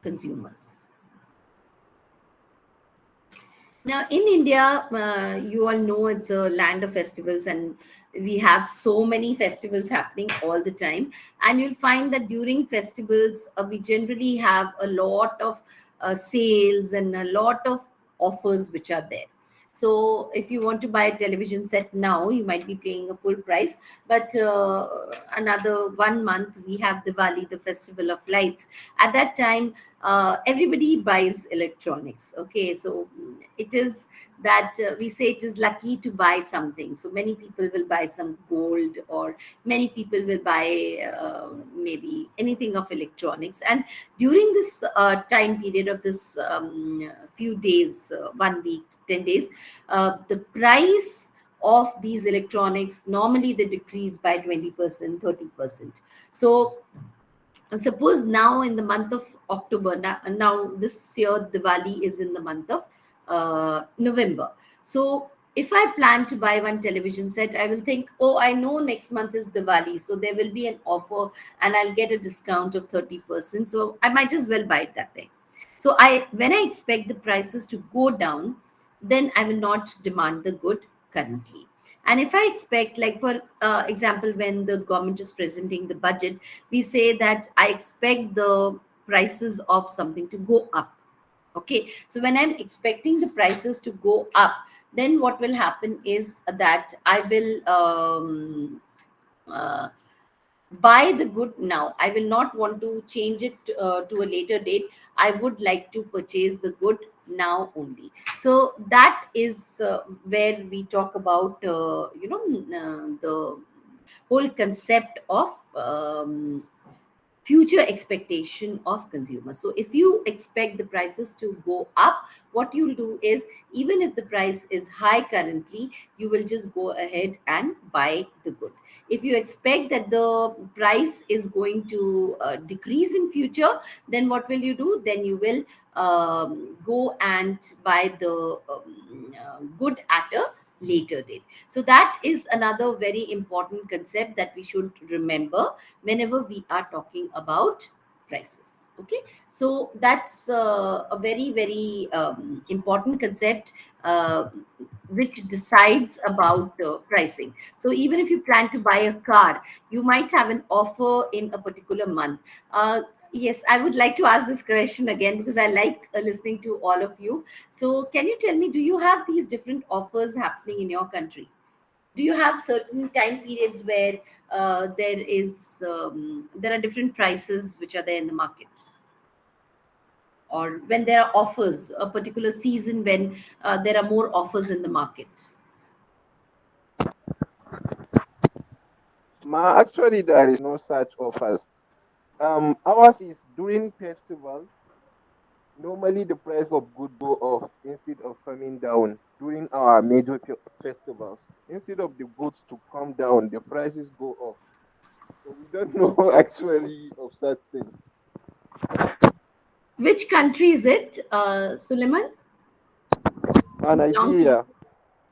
consumers. Now, in India, you all know it's a land of festivals, and we have so many festivals happening all the time. And you'll find that during festivals, we generally have a lot of sales and a lot of offers which are there. So, if you want to buy a television set now, you might be paying a full price. But another 1 month, we have Diwali, the festival of lights. At that time, everybody buys electronics. Okay, so it is that we say it is lucky to buy something. So many people will buy some gold, or many people will buy maybe anything of electronics. And during this time period of this few days, 1 week, 10 days, the price of these electronics normally they decrease by 20%, 30%. So suppose now in the month of October, now this year Diwali is in the month of November. So if I plan to buy one television set, I will think, oh, I know next month is Diwali, so there will be an offer and I'll get a discount of 30%. So I might as well buy it that time. So when I expect the prices to go down, then I will not demand the good currently. And if I expect, like for example, when the government is presenting the budget, we say that I expect the prices of something to go up. Okay, so when I'm expecting the prices to go up, then what will happen is that I will uh, buy the good now. I will not want to change it to a later date. I would like to purchase the good now only. So that is where we talk about the whole concept of future expectation of consumers. So if you expect the prices to go up, what you'll do is, even if the price is high currently, you will just go ahead and buy the good. If you expect that the price is going to decrease in future, then what will you do? Then you will go and buy the good at a later date. So that is another very important concept that we should remember whenever we are talking about prices. Okay, so that's a very very important concept which decides about pricing. So even if you plan to buy a car, you might have an offer in a particular month. Yes, I would like to ask this question again because I like listening to all of you. So can you tell me, do you have these different offers happening in your country? Do you have certain time periods where there are different prices which are there in the market, or when there are offers, a particular season when there are more offers in the market? Actually, there is no such offers. Ours is during festivals. Normally, the price of good go up instead of coming down during our major festivals. Instead of the goods to come down, the prices go up. So we don't know actually of such things. Which country is it, Suleiman? Belong to Nigeria,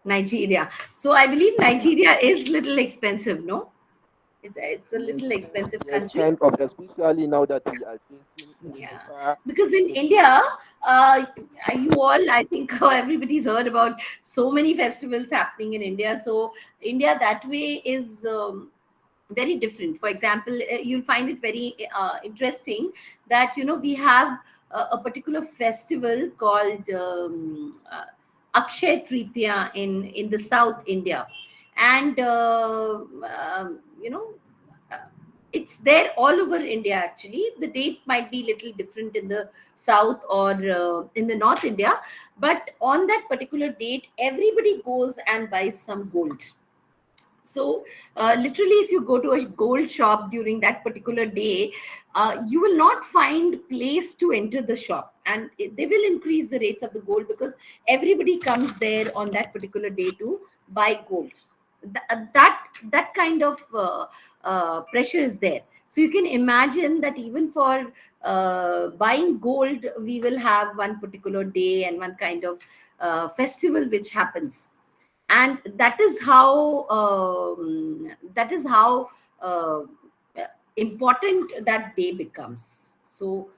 Nigeria. So I believe Nigeria is little expensive, no? It's a yes, little expensive yes, country. kind of, especially now that we are facing Yeah, NEPA because in subsidy. India, uh, you all, I think, everybody's heard about so many festivals happening in India. So India that way is very different. For example, you'll find it very interesting that we have a particular festival called Akshay Tritiya in the South India, and you know It's there all over India actually. The date might be little different in the south or in the north India, but on that particular date, everybody goes and buys some gold. So literally, if you go to a gold shop during that particular day, you will not find place to enter the shop, and they will increase the rates of the gold because everybody comes there on that particular day to buy gold. That kind of pressure is there. So you can imagine that even for buying gold, we will have one particular day and one kind of festival which happens, and that is how uh, important that day becomes. So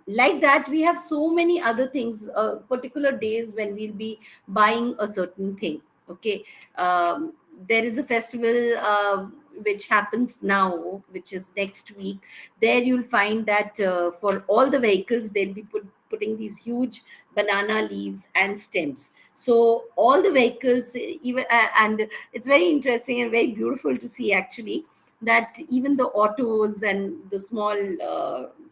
like that, we have so many other things, particular days when we'll be buying a certain thing. Okay. um, there is a festival which happens now, which is next week. There you'll find that for all the vehicles they'll be putting these huge banana leaves and stems. So all the vehicles, even and it's very interesting and very beautiful to see actually, that even the autos and the small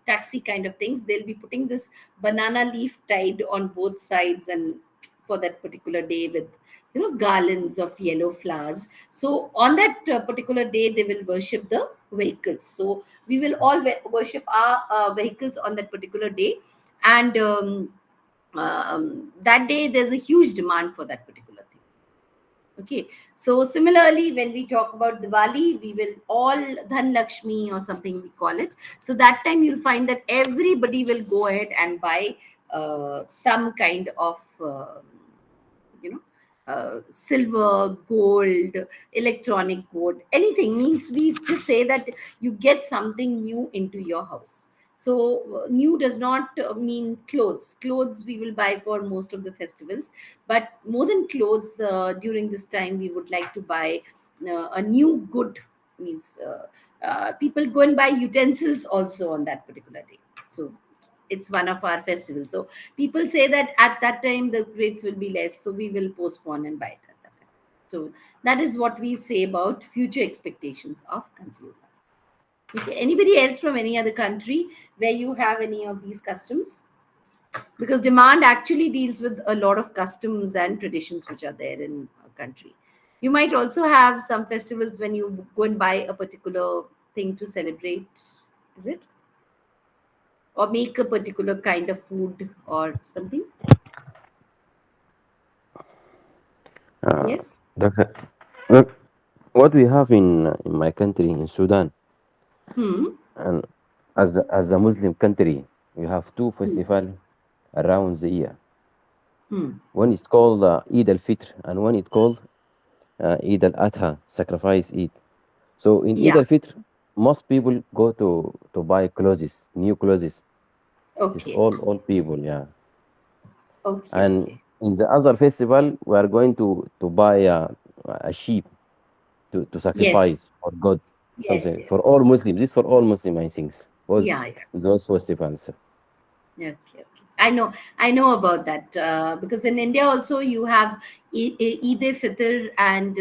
taxi kind of things, they'll be putting this banana leaf tied on both sides, and for that particular day with garlands of yellow flowers. So on that particular day they will worship the vehicles. So we will all worship our vehicles on that particular day. And that day there's a huge demand for that particular thing. Okay. So similarly, when we talk about Diwali, we will all Dhan Lakshmi or something we call it. So that time you'll find that everybody will go ahead and buy some kind of you know silver, gold, electronic gold, anything. Means we just say that you get something new into your house. So new does not mean clothes. Clothes we will buy for most of the festivals, but more than clothes, during this time we would like to buy a new good. Means people go and buy utensils also on that particular day. So it's one of our festivals. So people say that at that time the rates will be less, so we will postpone and buy it at that time. So that is what we say about future expectations of consumers. Okay. Anybody else from any other country where you have any of these customs? Because demand actually deals with a lot of customs and traditions which are there in a country. You might also have some festivals when you go and buy a particular thing to celebrate, is it? Or make a particular kind of food or something. Uh, Yes. Doctor, uh, what we have in my country, in Sudan, Hmm. and as a Muslim country, we have two Hmm. festivals around the year. Hmm. One is called Eid al-Fitr, and one is called Eid al-Adha, sacrifice Eid. So in Eid Yeah. al-Fitr, most people go to buy clothes, new clothes. It's Okay. all people, yeah. Okay. And Okay. in the other festival, we are going to buy a sheep to Yes. sacrifice for God, Yes. something Yes. for all Muslims. This for all Muslim, I think. Was Yeah. Yeah. those festivals? Okay, okay. I know about that, because in India also you have Eid al-Fitr and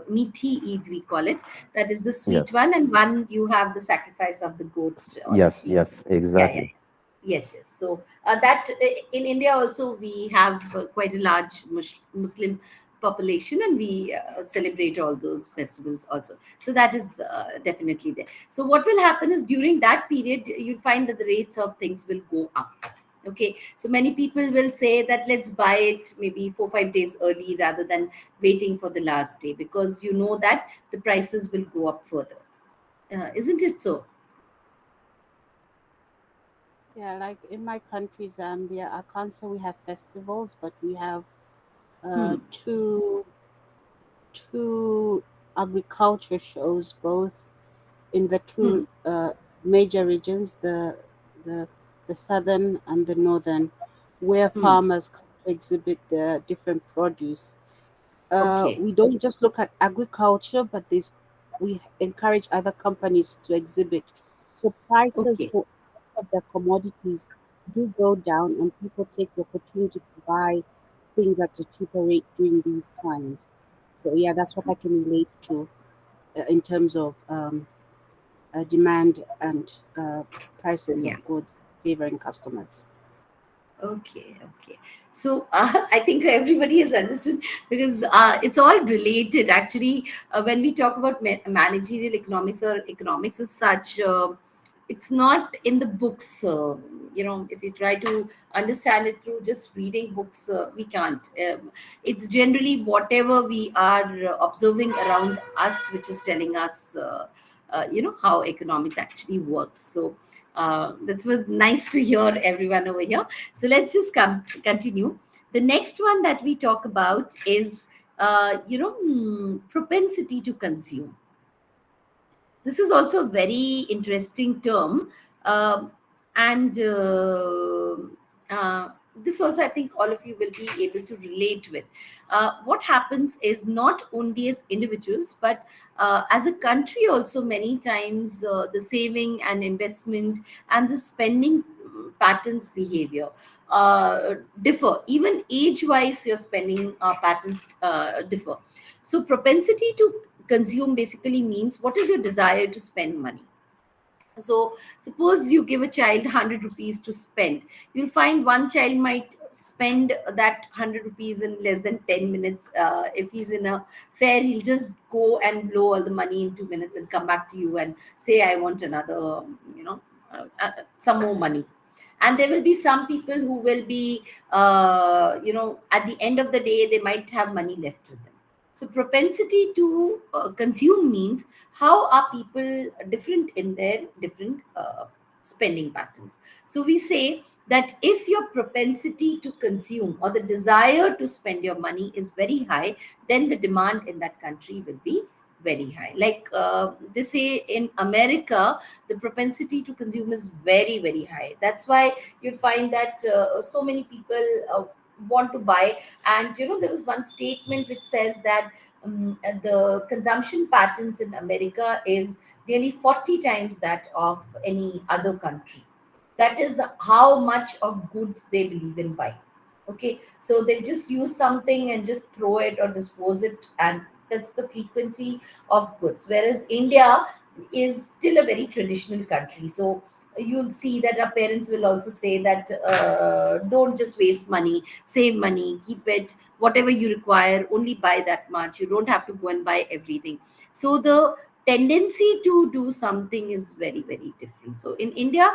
Meaty Eid, we call it. That is the sweet Yes, one, and one you have the sacrifice of the goat on yes, Eid. yes, Yeah, yeah. exactly. Yes, yes. So that in India also we have quite a large Muslim population, and we celebrate all those festivals also. So that is definitely there. So what will happen is during that period you'll find that the rates of things will go up. Okay, so many people will say that let's buy it maybe 4 5 days early rather than waiting for the last day, because you know that the prices will go up further. Isn't it so? Yeah, like in my country, Zambia, I can't say we have festivals, but we have Hmm. two agriculture shows, both in the Hmm. two major regions, the the southern and the northern, where Hmm. farmers come to exhibit their different produce. Okay. We don't just look at agriculture, but we encourage other companies to exhibit. So prices Okay. for of the commodities do go down, and people take the opportunity to buy things at a cheaper rate during these times. So yeah, that's what I can relate to in terms of demand and prices Yeah. of goods favoring customers. Okay, okay. So I think everybody has understood because it's all related. Actually, when we talk about managerial economics or economics as such, it's not in the books. If we try to understand it through just reading books, we can't. It's generally whatever we are observing around us, which is telling us, how economics actually works. So that was nice to hear everyone over here. So let's just continue. The next one that we talk about is, propensity to consume. This is also a very interesting term. Um and uh, this also, I think, all of you will be able to relate with. What happens is not only as individuals, but as a country also, many times the saving and investment and the spending patterns behavior differ. Even age wise, your spending patterns differ. So propensity to consume basically means what is your desire to spend money. So suppose you give a child 100 rupees to spend, you'll find one child might spend that 100 rupees in less than 10 minutes. If he's in a fair, he'll just go and blow all the money in 2 minutes and come back to you and say, I want another, some more money. And there will be some people who will be, at the end of the day, they might have money left with them. So propensity to consume means how are people different in their different spending patterns. So we say that if your propensity to consume or the desire to spend your money is very high, then the demand in that country will be very high. Like they say in America, the propensity to consume is very, very high. That's why you'll find that so many people want to buy. And there was one statement which says that the consumption patterns in America is nearly 40 times that of any other country. That is how much of goods they believe in buying. Okay, so they'll just use something and just throw it or dispose it, and that's the frequency of goods. Whereas India is still a very traditional country. So you'll see that our parents will also say that don't just waste money, save money, keep it, whatever you require, only buy that much. You don't have to go and buy everything. So the tendency to do something is very, very different. So in India,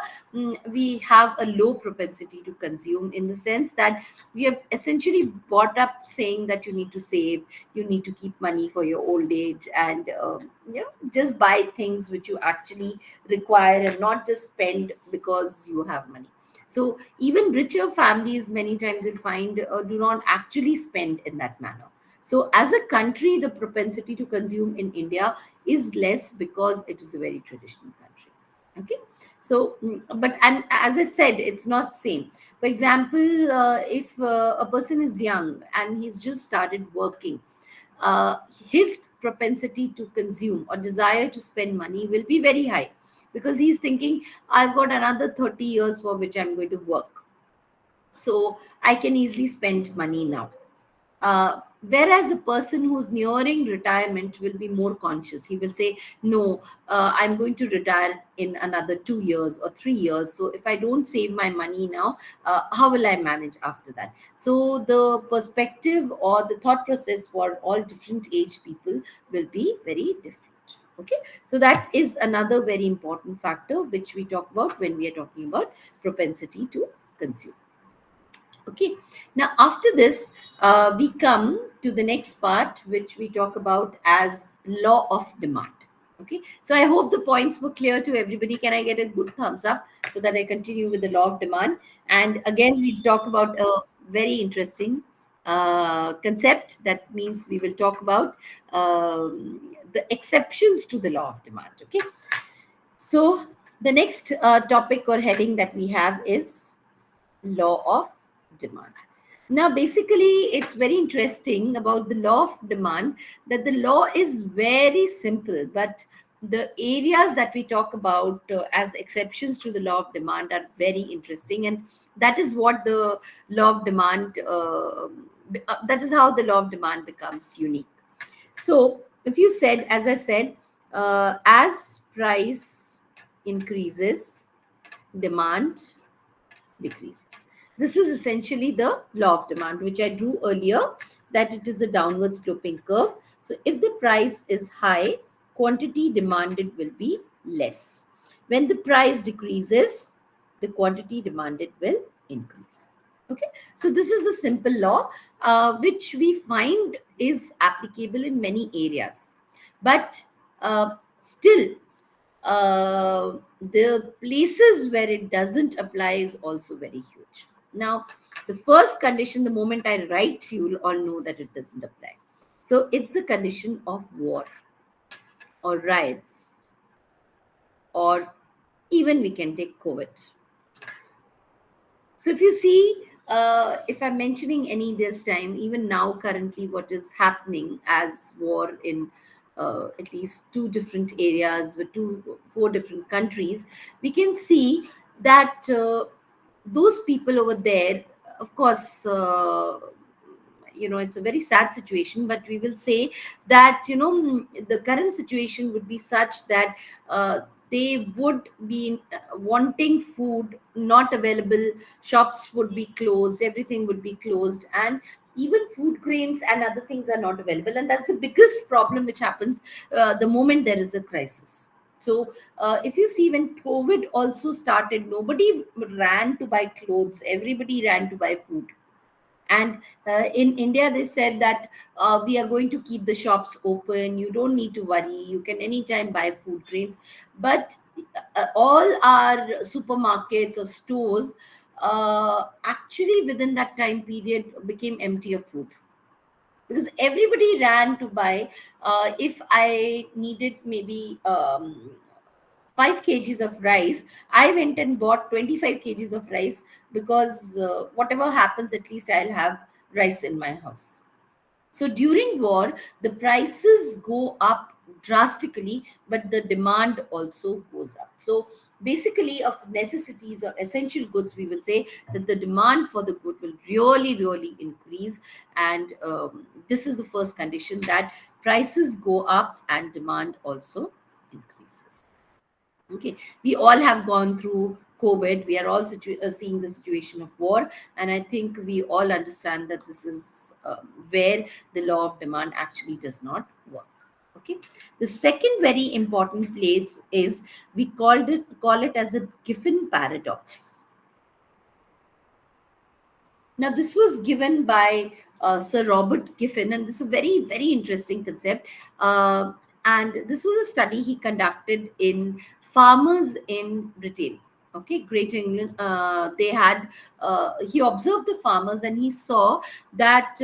we have a low propensity to consume, in the sense that we have essentially brought up saying that you need to save, you need to keep money for your old age, and just buy things which you actually require and not just spend because you have money. So even richer families many times you'll find do not actually spend in that manner. So as a country, the propensity to consume in India is less because it is a very traditional country. Okay. So but, and as I said, it's not same. For example, if a person is young and he's just started working, uh, his propensity to consume or desire to spend money will be very high, because he's thinking, I've got another 30 years for which I'm going to work, so I can easily spend money now. Whereas a person who's nearing retirement will be more conscious. He will say, no, I'm going to retire in another 2 years or 3 years. So if I don't save my money now, how will I manage after that? So the perspective or the thought process for all different age people will be very different. Okay. So that is another very important factor which we talk about when we are talking about propensity to consume. Okay. Now, after this, we come to the next part, which we talk about as law of demand. Okay. So I hope the points were clear to everybody. Can I get a good thumbs up so that I continue with the law of demand? And again, we'll talk about a very interesting concept. That means we will talk about the exceptions to the law of demand. Okay. So the next topic or heading that we have is law of demand. Now, basically, it's very interesting about the law of demand that the law is very simple, but the areas that we talk about as exceptions to the law of demand are very interesting, and that is what the law of demand. That is how the law of demand becomes unique. So, if you said, as I said, as price increases, demand decreases. This is essentially the law of demand, which I drew earlier, that it is a downward sloping curve. So if the price is high, quantity demanded will be less. When the price decreases, the quantity demanded will increase. Okay, so this is the simple law, which we find is applicable in many areas, but still the places where it doesn't apply is also very huge. Now, the first condition, the moment I write, you will all know that it doesn't apply. So it's the condition of war or riots, or even we can take COVID. So if you see, if I'm mentioning any this time, even now, currently, what is happening as war in at least two different areas with four different countries, we can see that those people over there, of course, it's a very sad situation, but we will say that the current situation would be such that they would be wanting food not available, shops would be closed, everything would be closed, and even food grains and other things are not available, and that's the biggest problem which happens the moment there is a crisis. So if you see, when COVID also started, nobody ran to buy clothes, everybody ran to buy food. And in India, they said that we are going to keep the shops open. You don't need to worry. You can anytime buy food grains. But all our supermarkets or stores actually within that time period became empty of food, because everybody ran to buy. If I needed maybe 5 kgs of rice, I went and bought 25 kgs of rice, because whatever happens, at least I'll have rice in my house. So during war, the prices go up drastically, but the demand also goes up. So basically, of necessities or essential goods, we will say that the demand for the good will really, really increase. And this is the first condition, that prices go up and demand also increases. Okay, we all have gone through COVID. We are all seeing the situation of war, and I think we all understand that this is where the law of demand actually does not work. Okay, the second very important place is, we call it as a Giffen paradox. Now, this was given by Sir Robert Giffen, and this is a very, very interesting concept. And this was a study he conducted in farmers in Britain. Okay, Great England. They had he observed the farmers, and he saw that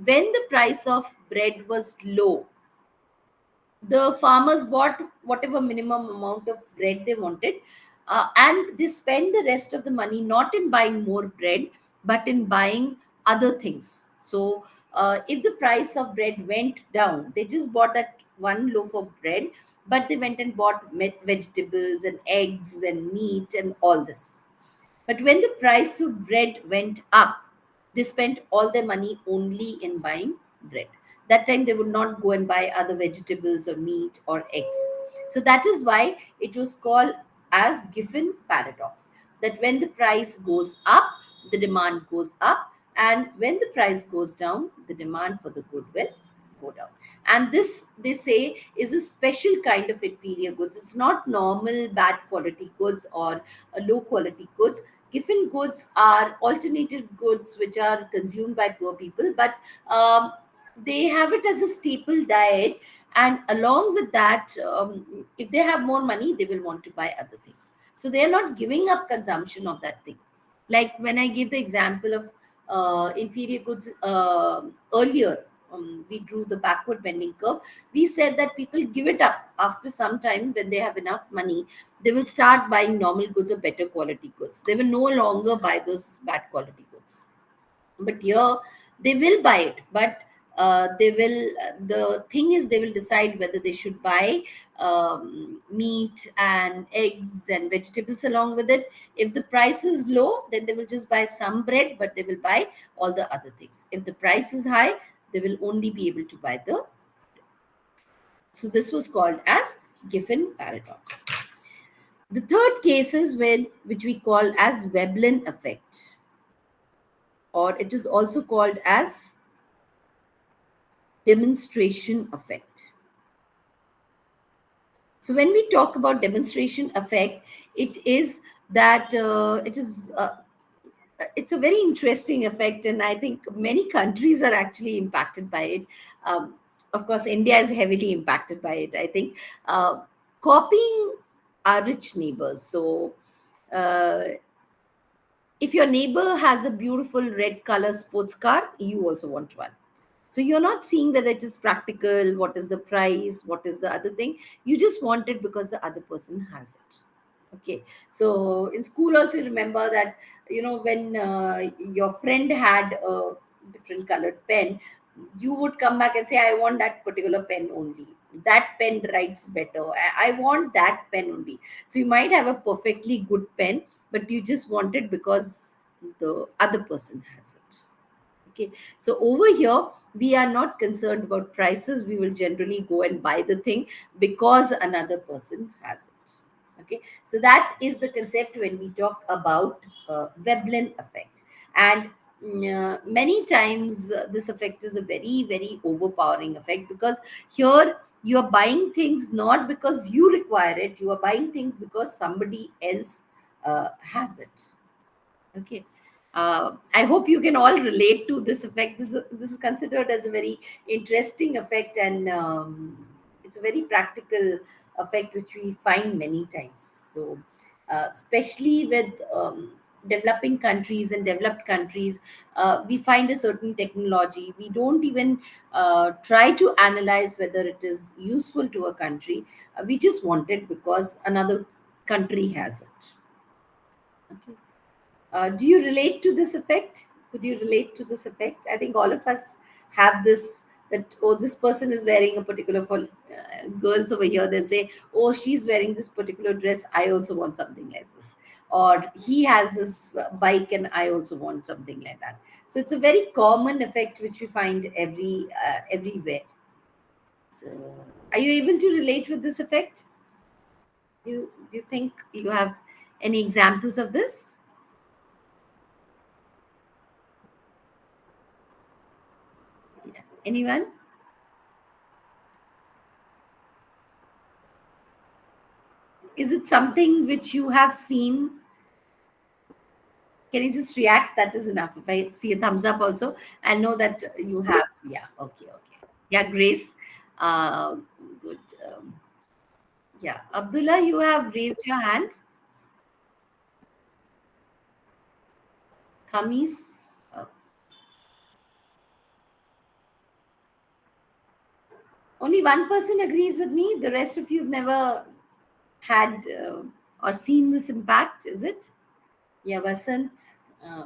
when the price of bread was low, the farmers bought whatever minimum amount of bread they wanted, and they spent the rest of the money not in buying more bread, but in buying other things. So if the price of bread went down, they just bought that one loaf of bread, but they went and bought vegetables and eggs and meat and all this. But when the price of bread went up, they spent all their money only in buying bread. That time they would not go and buy other vegetables or meat or eggs. So that is why it was called as Giffen paradox. That when the price goes up, the demand goes up, and when the price goes down, the demand for the good will go down. And this, they say, is a special kind of inferior goods. It's not normal bad quality goods or low quality goods. Giffen goods are alternative goods which are consumed by poor people, but they have it as a staple diet. And along with that, if they have more money, they will want to buy other things. So they are not giving up consumption of that thing. Like when I gave the example of inferior goods earlier, we drew the backward bending curve. We said that people give it up after some time. When they have enough money, they will start buying normal goods or better quality goods. They will no longer buy those bad quality goods. But here they will buy it, but they will the thing is, they will decide whether they should buy meat and eggs and vegetables along with it. If the price is low, then they will just buy some bread, but they will buy all the other things. If the price is high, they will only be able to buy the. So this was called as Giffen paradox. The third case is which we call as Veblen effect, or it is also called as demonstration effect. So when we talk about demonstration effect, it is that it's a very interesting effect, and I think many countries are actually impacted by it. Um, of course, India is heavily impacted by it. I think uh, copying our rich neighbors. So uh, if your neighbor has a beautiful red color sports car, you also want one. So you're not seeing whether it is practical, what is the price, what is the other thing. You just want it because the other person has it. Okay. So in school also remember that, when your friend had a different colored pen, you would come back and say, I want that particular pen only. That pen writes better. I want that pen only. So you might have a perfectly good pen, but you just want it because the other person has it. Okay. So over here, we are not concerned about prices. We will generally go and buy the thing because another person has it. Okay. So that is the concept when we talk about Veblen effect. And many times this effect is a very, very overpowering effect, because here you are buying things not because you require it, you are buying things because somebody else has it. Okay. I hope you can all relate to this effect. This is considered as a very interesting effect, and it's a very practical effect which we find many times. So, especially with developing countries and developed countries, we find a certain technology. We don't even try to analyze whether it is useful to a country. We just want it because another country has it. Okay. Do you relate to this effect? Could you relate to this effect? I think all of us have this, that, oh, this person is wearing a particular, for girls over here, they'll say, oh, she's wearing this particular dress. I also want something like this. Or he has this bike and I also want something like that. So it's a very common effect which we find everywhere. So are you able to relate with this effect? Do you think you have any examples of this? Yeah. Anyone? Is it something which you have seen? Can you just react? That is enough. If I see a thumbs up also, I'll know that you have. Yeah. Okay. Okay. Yeah. Grace. Uh, good. Yeah. Abdullah, you have raised your hand. Kamis. Uh, Only one person agrees with me. The rest of you have never had or seen this impact, is it? Yeah. Vasant.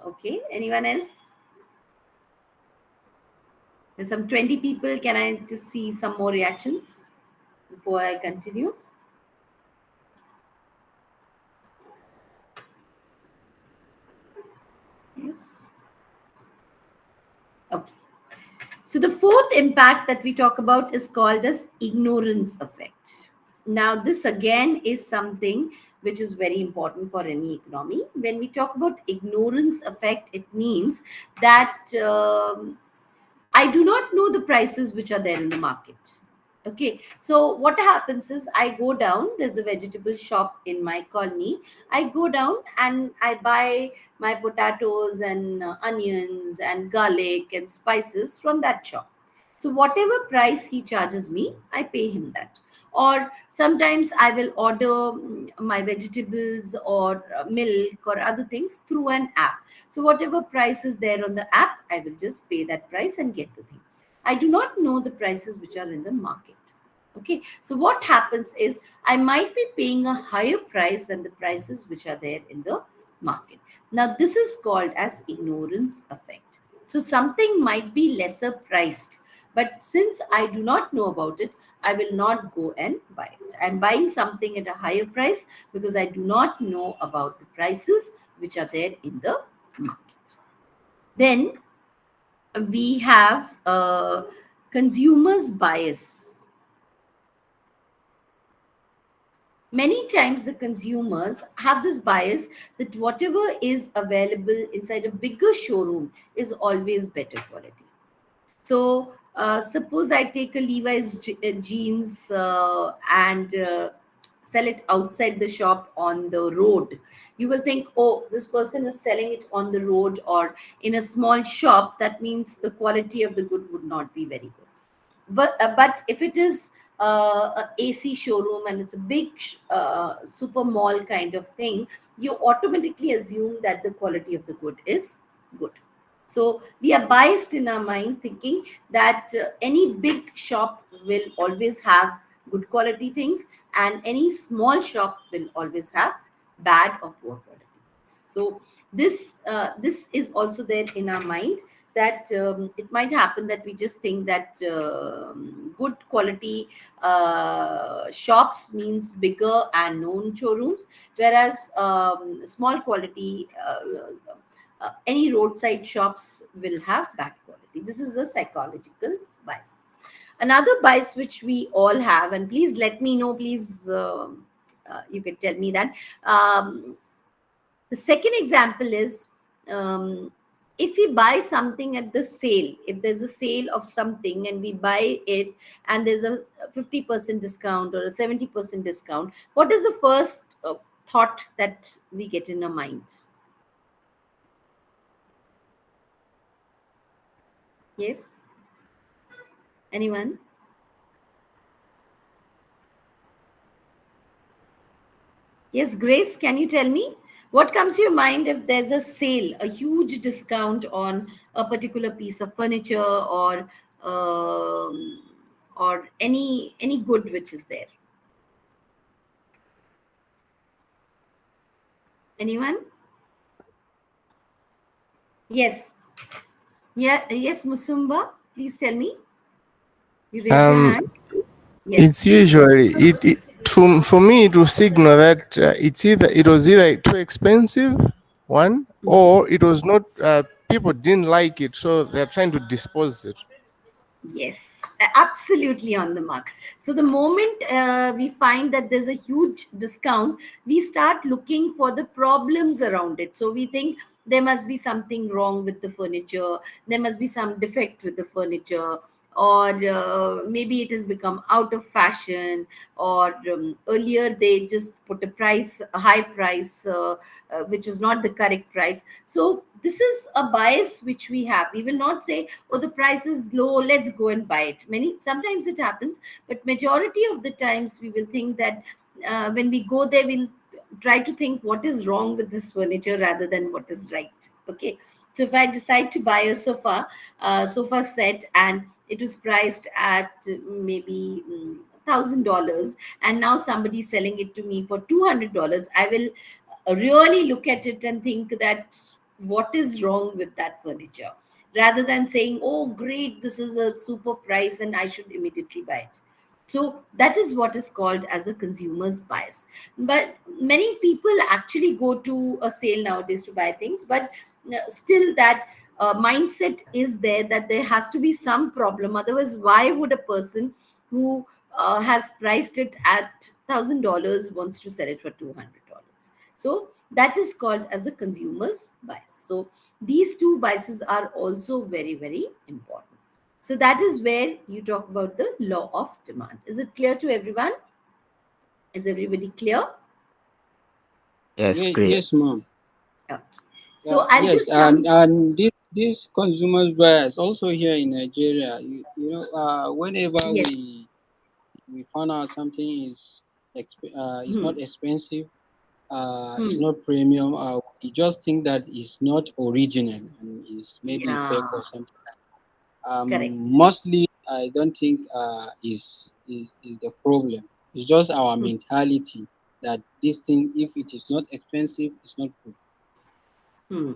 Okay. Anyone else? There's some 20 people. Can I just see some more reactions before I continue? Yes. Okay. So the fourth impact that we talk about is called as ignorance effect. Now, this again is something which is very important for any economy. When we talk about ignorance effect, it means that I do not know the prices which are there in the market. Okay, so what happens is I go down, there's a vegetable shop in my colony. I go down and I buy my potatoes and onions and garlic and spices from that shop. So, whatever price he charges me, I pay him that. Or sometimes I will order my vegetables or milk or other things through an app. So whatever price is there on the app, I will just pay that price and get the thing. I do not know the prices which are in the market. Okay. So what happens is I might be paying a higher price than the prices which are there in the market. Now this is called as ignorance effect. So something might be lesser priced, but since I do not know about it, I will not go and buy it. I'm buying something at a higher price because I do not know about the prices which are there in the market. Then we have consumers bias. Many times the consumers have this bias that whatever is available inside a bigger showroom is always better quality. So suppose I take a Levi's jeans and sell it outside the shop on the road. You will think, oh, this person is selling it on the road or in a small shop. That means the quality of the good would not be very good. But if it is a AC showroom and it's a big super mall kind of thing, you automatically assume that the quality of the good is good. So we are biased in our mind, thinking that any big shop will always have good quality things, and any small shop will always have bad or poor quality. So this is also there in our mind, that it might happen that we just think that good quality shops means bigger and known showrooms, whereas small quality any roadside shops will have bad quality. This is a psychological bias. Another bias which we all have, and please let me know, please, you can tell me that. The second example is, if we buy something at the sale, if there's a sale of something and we buy it and there's a 50% discount or a 70% discount, what is the first thought that we get in our minds? Yes? Anyone? Yes, Grace, can you tell me what comes to your mind if there's a sale, a huge discount on a particular piece of furniture um, or any good which is there? Anyone? Yes. Yeah. Yes, Musumba. Please tell me. You raise your Um, hand. Yes. it's usually for me to signal that it was either too expensive, one, or it was not. People didn't like it, so they're trying to dispose it. Yes, absolutely on the mark. So the moment we find that there's a huge discount, we start looking for the problems around it. So we think there must be something wrong with the furniture, there must be some defect with the furniture, or maybe it has become out of fashion, or earlier they just put a high price, which was not the correct price. So this is a bias which we have. We will not say, oh, the price is low, let's go and buy it. Sometimes it happens, but majority of the times we will think that when we go there, we'll try to think what is wrong with this furniture rather than what is right. Okay, so if I decide to buy a sofa set, and it was priced at maybe $1,000, and now somebody's selling it to me for $200, I will really look at it and think that what is wrong with that furniture, rather than saying, oh great, this is a super price and I should immediately buy it. So that is what is called as a consumer's bias. But many people actually go to a sale nowadays to buy things, but still that mindset is there, that there has to be some problem. Otherwise, why would a person who has priced it at $1,000 wants to sell it for $200? So that is called as a consumer's bias. So these two biases are also very, very important. So that is where you talk about the law of demand. Is it clear to everyone? Is everybody clear? Yes, great. Yes, ma'am. Okay. So I'll Yes, just come. and this consumers bias also here in Nigeria. Whenever Yes. we find out something is Hmm. not expensive, it's Hmm. not premium, we just think that it's not original and is maybe fake Yeah. or something. Correct. Mostly, I don't think is the problem. It's just our Hmm. mentality that this thing, if it is not expensive, it's not good. Hmm.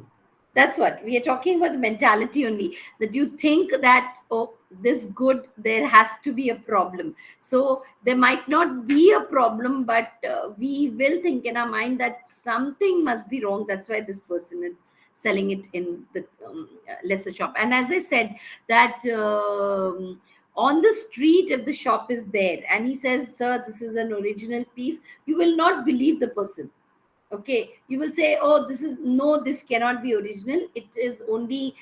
That's what we are talking about, the mentality only. That you think that, oh, this good, there has to be a problem. So there might not be a problem, but we will think in our mind that something must be wrong. That's why this person is selling it in the lesser shop. And as I said, that On the street, if the shop is there and he says, sir, this is an original piece, you will not believe the person. Okay, you will say, oh, this is no, this cannot be original. It is only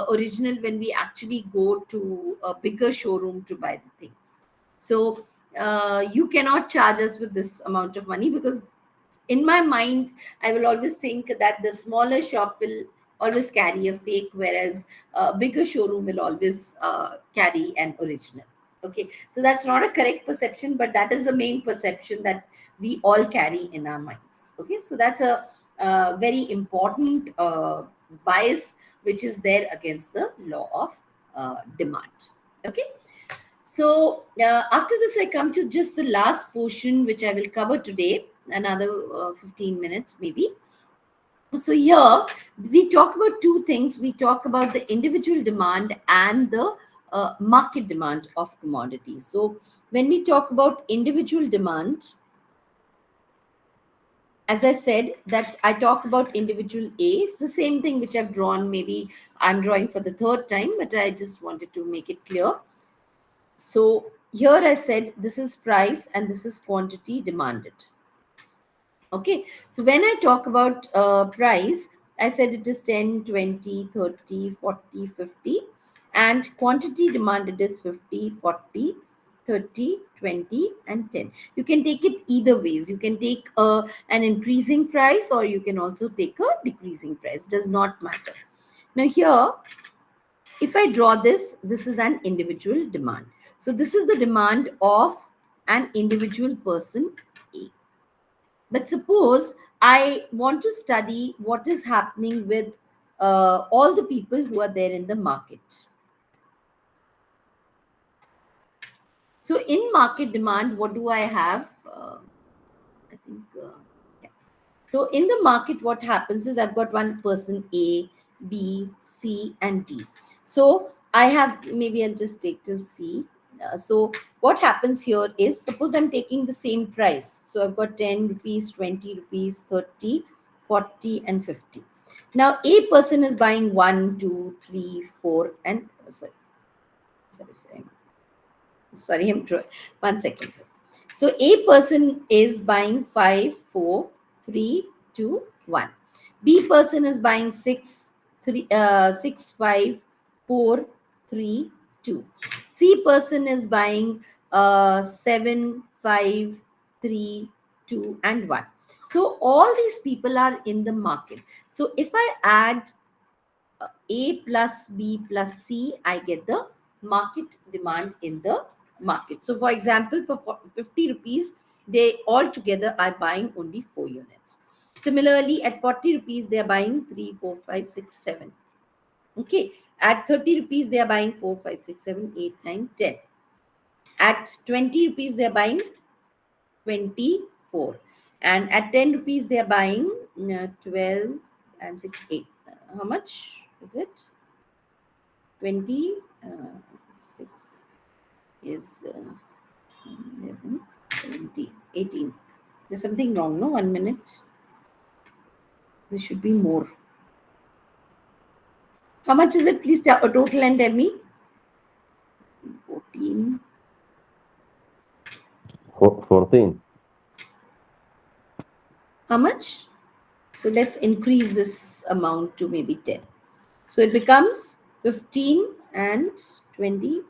original when we actually go to a bigger showroom to buy the thing. So you cannot charge us with this amount of money, because in my mind I will always think that the smaller shop will always carry a fake, whereas a bigger showroom will always carry an original. Okay, so that's not a correct perception, but that is the main perception that we all carry in our minds. Okay, so that's a very important bias which is there against the law of demand. Okay, so after this, I come to just the last portion, which I will cover today, another 15 minutes maybe. So here we talk about two things. We talk about the individual demand and the market demand of commodities. So when we talk about individual demand, as I said, that I talk about individual A. It's the same thing which I've drawn. Maybe I'm drawing for the third time, but I just wanted to make it clear. So here I said this is price and this is quantity demanded. Okay, so when I talk about price, I said it is 10, 20, 30, 40, 50, and quantity demanded is 50, 40, 30, 20, and 10. You can take it either ways. You can take an increasing price, or you can also take a decreasing price. Does not matter. Now here, if I draw this, this is an individual demand. So this is the demand of an individual person A. But suppose I want to study what is happening with all the people who are there in the market. So in market demand, what do I have? I think, yeah. So in the market, what happens is I've got one person A, B, C, and D. So I have, maybe I'll just take till C. So what happens here is, suppose I'm taking the same price. So I've got 10 rupees, 20 rupees, 30, 40, and 50. Now A person is buying 1, 2, 3, 4, and sorry, I'm trying. 1 second. So A person is buying 5, 4, 3, 2, 1. B person is buying 6, 3, 6, 5, 4, 3, 2. C person is buying 7, 5, 3, 2, and 1. So all these people are in the market. So if I add A plus B plus C, I get the market demand in the market. So for example, for 50 rupees, they all together are buying only 4 units. Similarly, at 40 rupees, they are buying 3, 4, 5, 6, 7. Okay. At 30 rupees, they are buying 4, 5, 6, 7, 8, 9, 10. At 20 rupees, they are buying 24. And at 10 rupees, they are buying 12 and 6, 8. How much is it? 26 is 11, 17, 18. There's something wrong, no? 1 minute. There should be more. How much is it? Please total and tell me. 14. 14. How much? So let's increase this amount to maybe 10. So it becomes 15 and 20.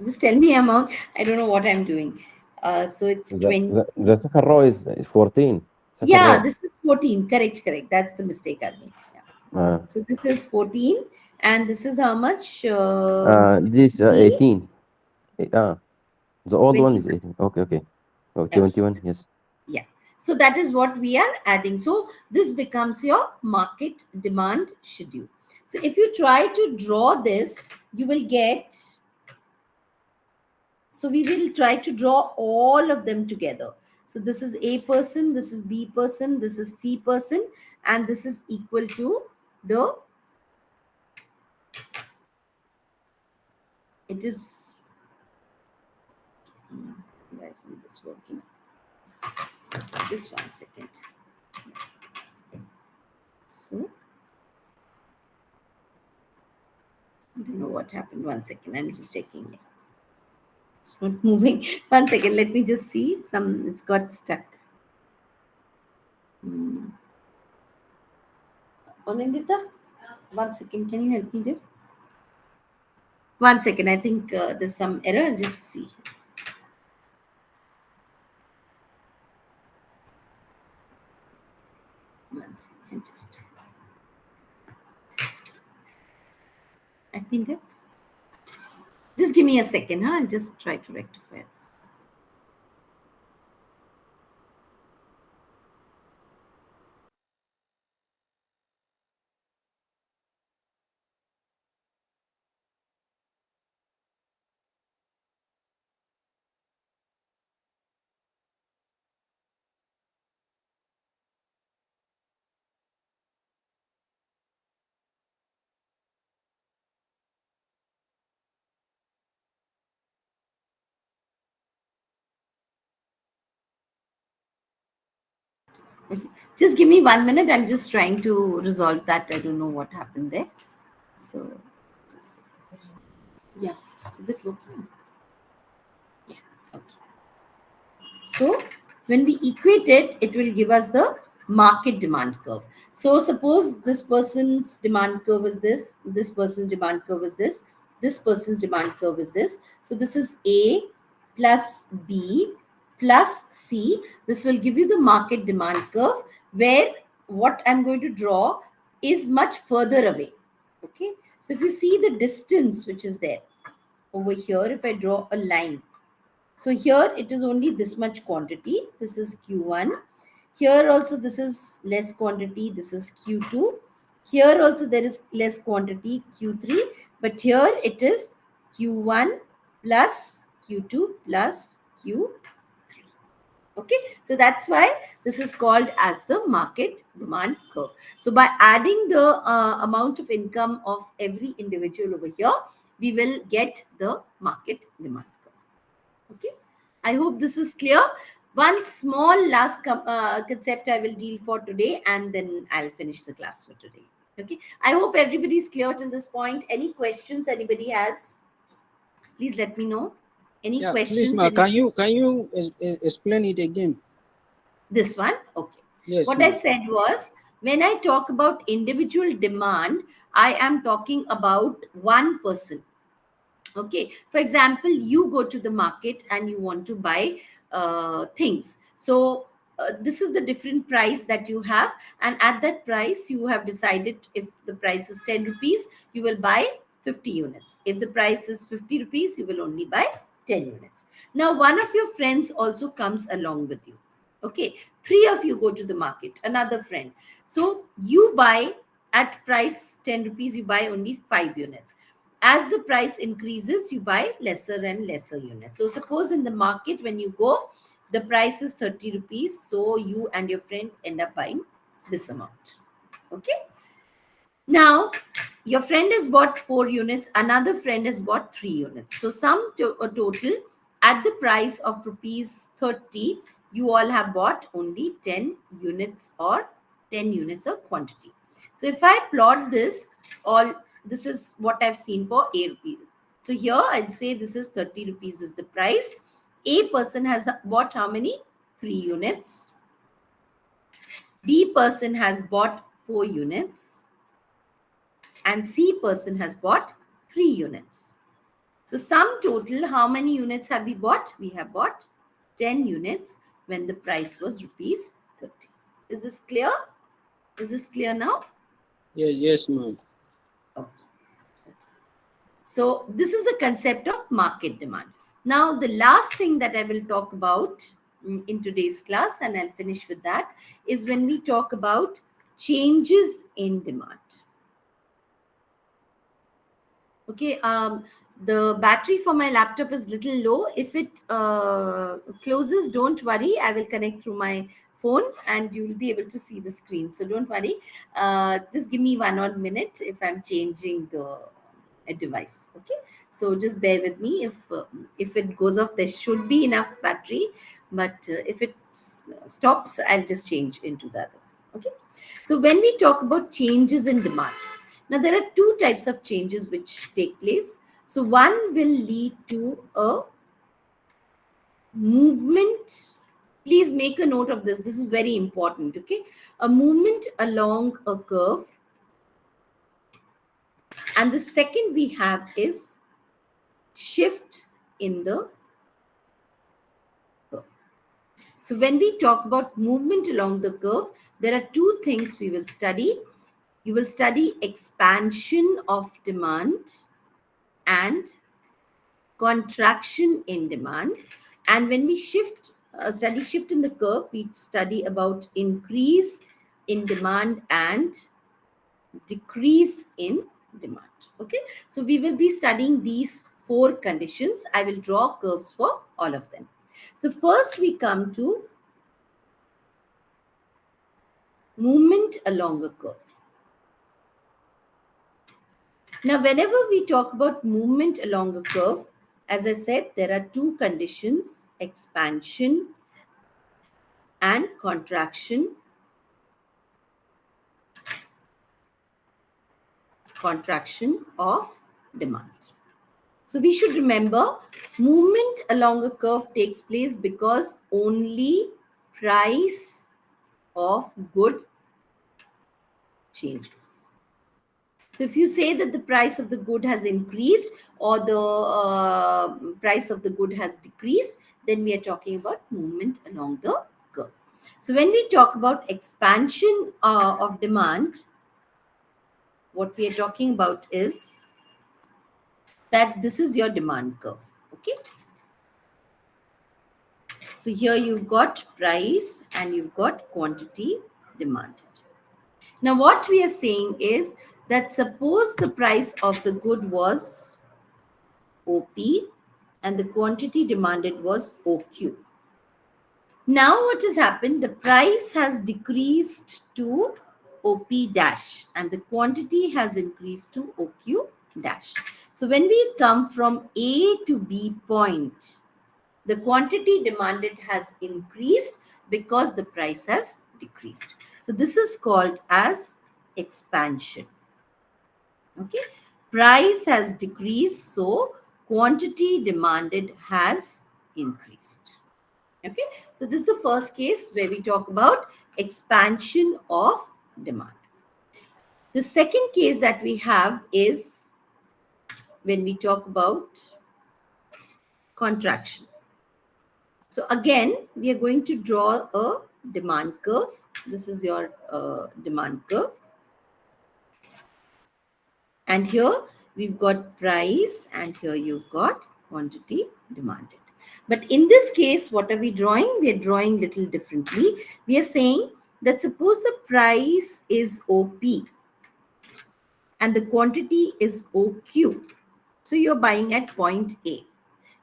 Just tell me amount. I don't know what I'm doing. So it's 20. The second row is 14. Yeah, row. this is 14. Correct. That's the mistake I made. Yeah. So this is 14, and this is how much? This 18. The old one 21. is 18. Okay. Oh, Okay. 21, yes. Yeah. So that is what we are adding. So this becomes your market demand schedule. So if you try to draw this, you will get. So we will try to draw all of them together. So this is A person, this is B person, this is C person, and this is equal to the. It is. Why isn't this working? Just 1 second. So don't know what happened. One second, I'm just checking it. It's not moving. One second, let me just see. It's got stuck. Anindita, one second, can you help me there? One second, I think there's some error. I'll just see. One second, I think that. Just give me a second, huh? I'll just try to rectify this. Okay. Just give me 1 minute. I'm just trying to resolve that. I don't know what happened there. So, just yeah. Is it working? Yeah. Okay. So, when we equate it, it will give us the market demand curve. So, suppose this person's demand curve is this person's demand curve is this person's demand curve is this. So, this is A plus B plus C. This will give you the market demand curve, where what I'm going to draw is much further away. Okay. So, if you see the distance which is there over here, if I draw a line, so here it is only this much quantity. This is Q1. Here also this is less quantity. This is Q2. Here also there is less quantity, Q3. But here it is Q1 plus Q2 plus Q3. Okay, so that's why this is called as the market demand curve. So by adding the amount of income of every individual over here, we will get the market demand curve. Okay, I hope this is clear. One small last concept I will deal for today, and then I'll finish the class for today. Okay, I hope everybody is clear till this point. Any questions anybody has? Please let me know. Any Yeah, please, questions? ma, can you explain it again? This one? Okay. Yes, What I ma'am. said was, when I talk about individual demand, I am talking about one person. Okay. For example, you go to the market and you want to buy things. So this is the different price that you have, and at that price you have decided, if the price is 10 rupees, you will buy 50 units. If the price is 50 rupees, you will only buy 10 units. Now one of your friends also comes along with you. Okay, three of you go to the market, another friend. So you buy at price 10 rupees, you buy only 5 units. As the price increases, you buy lesser and lesser units. So suppose in the market, when you go, the price is 30 rupees. So you and your friend end up buying this amount. Okay. Now, your friend has bought 4 units, another friend has bought 3 units. So total at the price of rupees 30, you all have bought only 10 units or 10 units of quantity. So if I plot this, this is what I've seen for A rupees. So here I'll say this is 30 rupees is the price. A person has bought how many? 3 units. B person has bought 4 units. And C person has bought 3 units. So sum total, how many units have we bought? We have bought 10 units when the price was rupees 30. Is this clear? Is this clear now? Yes, ma'am. Okay. So this is the concept of market demand. Now the last thing that I will talk about in today's class, and I'll finish with that, is when we talk about changes in demand. Okay, the battery for my laptop is little low. If it closes, don't worry. I will connect through my phone and you will be able to see the screen. So don't worry. Just give me 1 minute if I'm changing the device. Okay. So just bear with me. If it goes off, there should be enough battery. But if it stops, I'll just change into the other. Okay. So when we talk about changes in demand, Now, there are two types of changes which take place. So, one will lead to a movement. Please make a note of this. This is very important. Okay. A movement along a curve. And the second we have is shift in the curve. So when we talk about movement along the curve, there are two things we will study. You will study expansion of demand and contraction in demand. And when we study shift in the curve, we study about increase in demand and decrease in demand. Okay, so we will be studying these four conditions. I will draw curves for all of them. So first we come to movement along a curve. Now, whenever we talk about movement along a curve, as I said, there are two conditions: expansion and contraction of demand. So we should remember, movement along a curve takes place because only price of good changes. So if you say that the price of the good has increased or the price of the good has decreased, then we are talking about movement along the curve. So when we talk about expansion of demand, what we are talking about is that this is your demand curve. Okay. So here you've got price and you've got quantity demanded. Now what we are saying is that suppose the price of the good was OP and the quantity demanded was OQ. Now what has happened? The price has decreased to OP dash and the quantity has increased to OQ dash. So when we come from A to B point, the quantity demanded has increased because the price has decreased. So this is called as expansion. Okay, price has decreased, so quantity demanded has increased. Okay, so this is the first case where we talk about expansion of demand. The second case that we have is when we talk about contraction. So again, we are going to draw a demand curve. This is your demand curve. And here we've got price and here you've got quantity demanded. But in this case, what are we drawing? We are drawing little differently. We are saying that suppose the price is OP and the quantity is OQ. So you're buying at point A.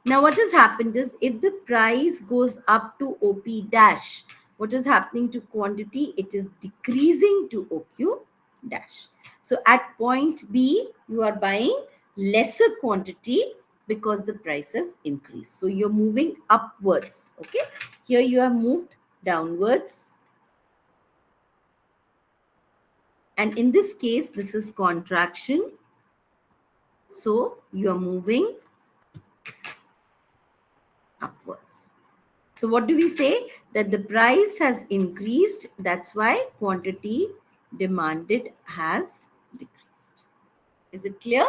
Now what has happened is if the price goes up to OP dash, what is happening to quantity? It is decreasing to OQ dash. So at point B, you are buying lesser quantity because the price has increased. So you're moving upwards. Okay. Here you have moved downwards. And in this case, this is contraction. So you are moving upwards. So what do we say? That the price has increased. That's why quantity demanded has decreased. Is it clear?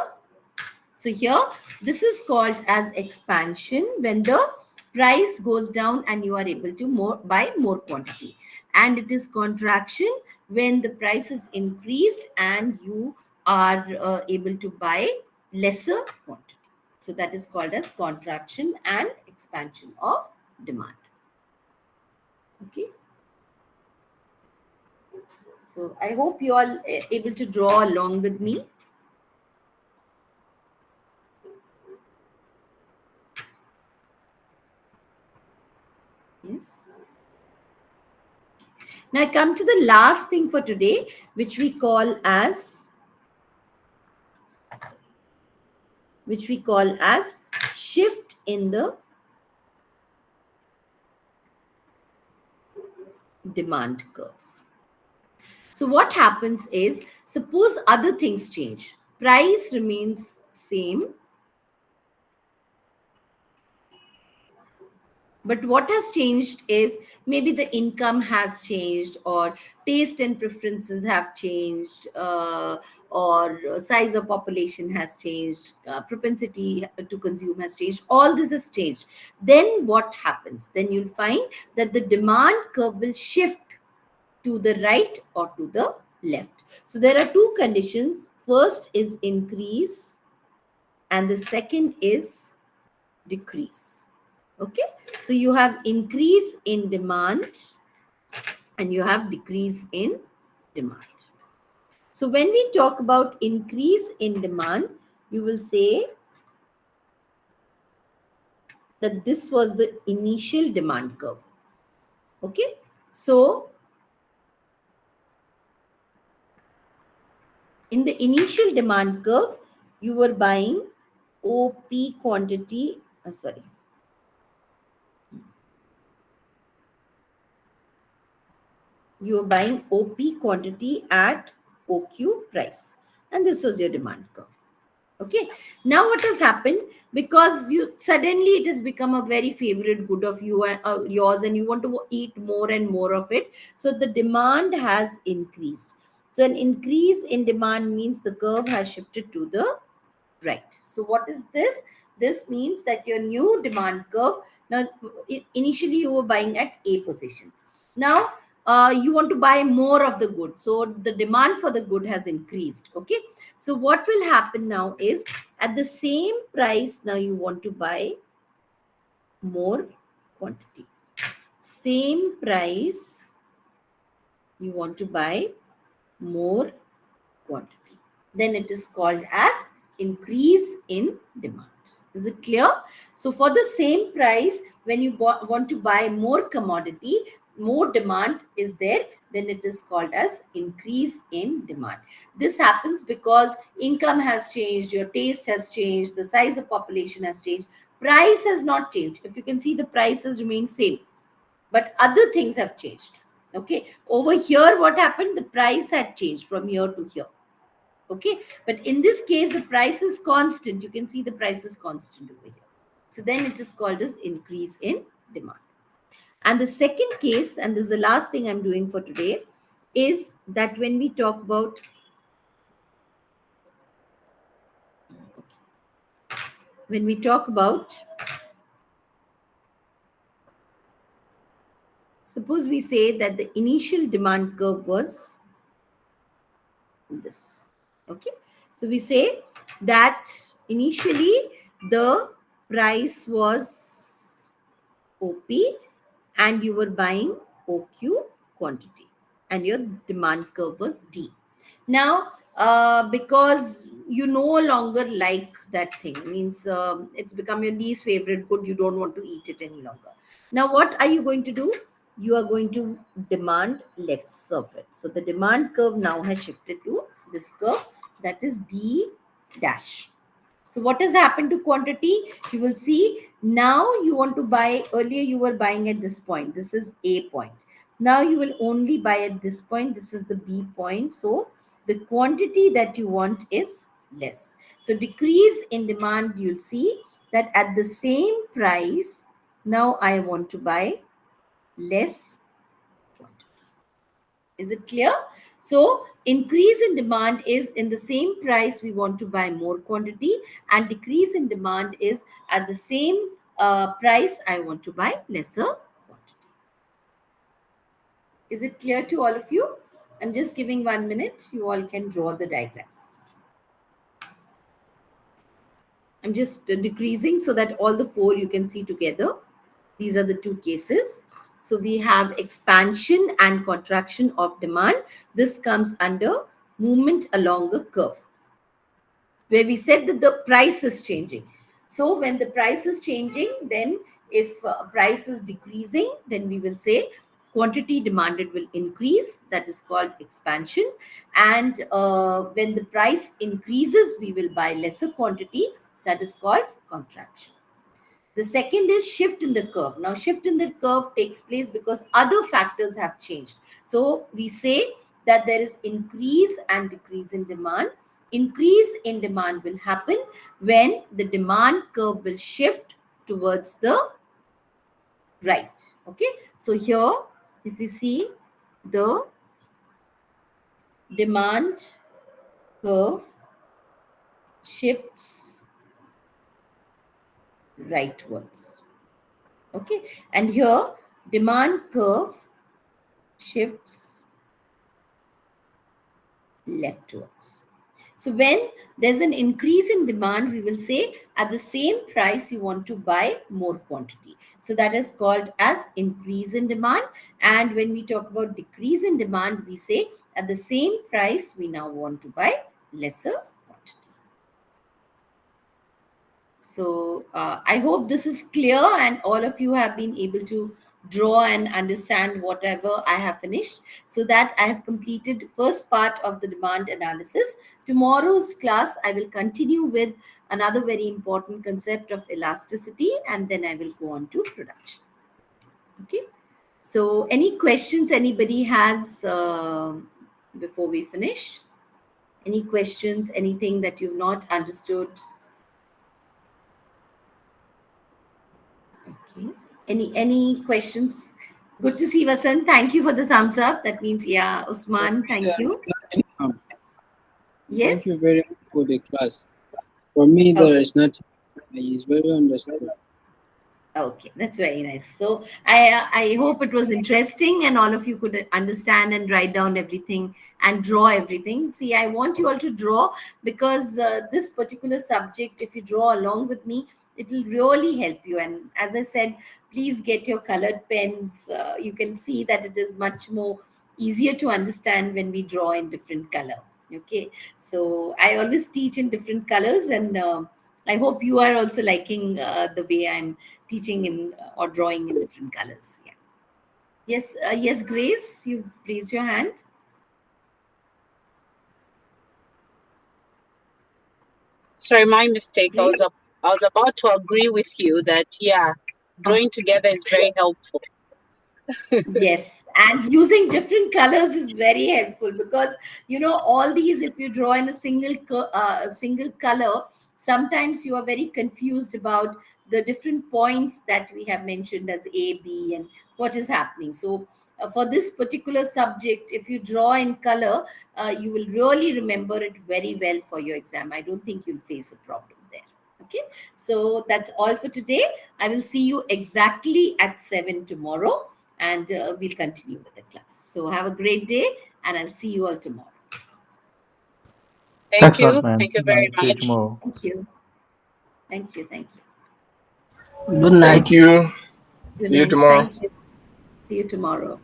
So here, this is called as expansion when the price goes down and you are able to buy more quantity. And it is contraction when the price is increased and you are able to buy lesser quantity. So that is called as contraction and expansion of demand. Okay. So I hope you all able to draw along with me. Yes. Now I come to the last thing for today, which we call as shift in the demand curve. So what happens is Suppose other things change. Price remains same, but what has changed is maybe the income has changed, or taste and preferences have changed, or size of population has changed, propensity to consume has changed. All this has changed. Then what happens? Then you'll find that the demand curve will shift to the right or to the left. So there are two conditions. First is increase, and the second is decrease. Okay, so you have increase in demand and you have decrease in demand. So when we talk about increase in demand, you will say that this was the initial demand curve. Okay, so in the initial demand curve, you were buying OP quantity, you were buying OP quantity at OQ price, and this was your demand curve. Okay, now what has happened? Because you suddenly it has become a very favorite good of you and yours, and you want to eat more and more of it, so the demand has increased. So an increase in demand means the curve has shifted to the right. So what is this? This means that your new demand curve, now initially you were buying at A position. Now you want to buy more of the good. So the demand for the good has increased. Okay. So what will happen now is at the same price, now you want to buy more quantity. Same price, you want to buy more quantity. Then it is called as increase in demand. Is it clear? So for the same price, when you want to buy more commodity, more demand is there, then it is called as increase in demand. This happens because income has changed, your taste has changed, the size of population has changed. Price has not changed. If you can see, the price has remained same, but other things have changed. Okay, over here what happened? The price had changed from here to here. Okay, but in this case the price is constant. You can see the price is constant over here. So then it is called as increase in demand. And the second case, and this is the last thing I'm doing for today, is that when we talk about suppose we say that the initial demand curve was this. Okay, so we say that initially the price was OP and you were buying OQ quantity and your demand curve was D. Now because you no longer like that thing, means it's become your least favorite good, you don't want to eat it any longer. Now what are you going to do? You are going to demand less of it. So the demand curve now has shifted to this curve, that is D dash. So what has happened to quantity? You will see now you want to buy, earlier you were buying at this point, this is A point. Now you will only buy at this point, this is the B point. So the quantity that you want is less. So decrease in demand, you'll see that at the same price, now I want to buy less quantity. Is it clear? So increase in demand is in the same price we want to buy more quantity, and decrease in demand is at the same price I want to buy lesser quantity. Is it clear to all of you? I'm just giving 1 minute. You all can draw the diagram. I'm just decreasing so that all the four you can see together. These are the two cases. So we have expansion and contraction of demand. This comes under movement along a curve, where we said that the price is changing. So when the price is changing, then if price is decreasing, then we will say quantity demanded will increase. That is called expansion. And when the price increases, we will buy lesser quantity. That is called contraction. The second is shift in the curve. Now, shift in the curve takes place because other factors have changed. So we say that there is increase and decrease in demand. Increase in demand will happen when the demand curve will shift towards the right. Okay, so here if you see, the demand curve shifts rightwards. Okay, and here demand curve shifts leftwards. So when there's an increase in demand, we will say at the same price you want to buy more quantity. So that is called as increase in demand. And when we talk about decrease in demand, we say at the same price we now want to buy lesser quantity. So I hope this is clear and all of you have been able to draw and understand whatever I have finished, so that I have completed first part of the demand analysis. Tomorrow's class, I will continue with another very important concept of elasticity, and then I will go on to production. Okay. So any questions anybody has before we finish? Any questions, anything that you've not understood? Okay. Any questions? Good to see Vasant. Thank you for the thumbs up. That means, yeah, Usman, thank you. Thank Yes. you very much for the class. For me, there is nothing. It's very understood. Okay, that's very nice. So I hope it was interesting and all of you could understand and write down everything and draw everything. See, I want you all to draw, because this particular subject, if you draw along with me, it will really help you. And as I said, please get your colored pens. You can see that it is much more easier to understand when we draw in different color. Okay, so I always teach in different colors, and I hope you are also liking the way I'm teaching in or drawing in different colors. Yeah. Yes. Yes, Grace, you've raised your hand. Sorry, my mistake. Grace? I was about to agree with you that yeah, drawing together is very helpful. Yes, and using different colors is very helpful, because all these, if you draw in a single color, sometimes you are very confused about the different points that we have mentioned as A, B, and what is happening. So for this particular subject, if you draw in color, you will really remember it very well for your exam. I don't think you'll face a problem there. Okay, so that's all for today. I will see you exactly at 7 tomorrow, and we'll continue with the class. So have a great day, and I'll see you all tomorrow. Thank you. Thank you very much. Thank you. Thank you. Thank you. Good night. Thank you. Good See you night. tomorrow. Thank you. See you tomorrow.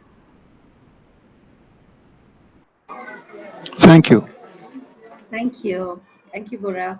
Thank you. Thank you. Thank you, Bora.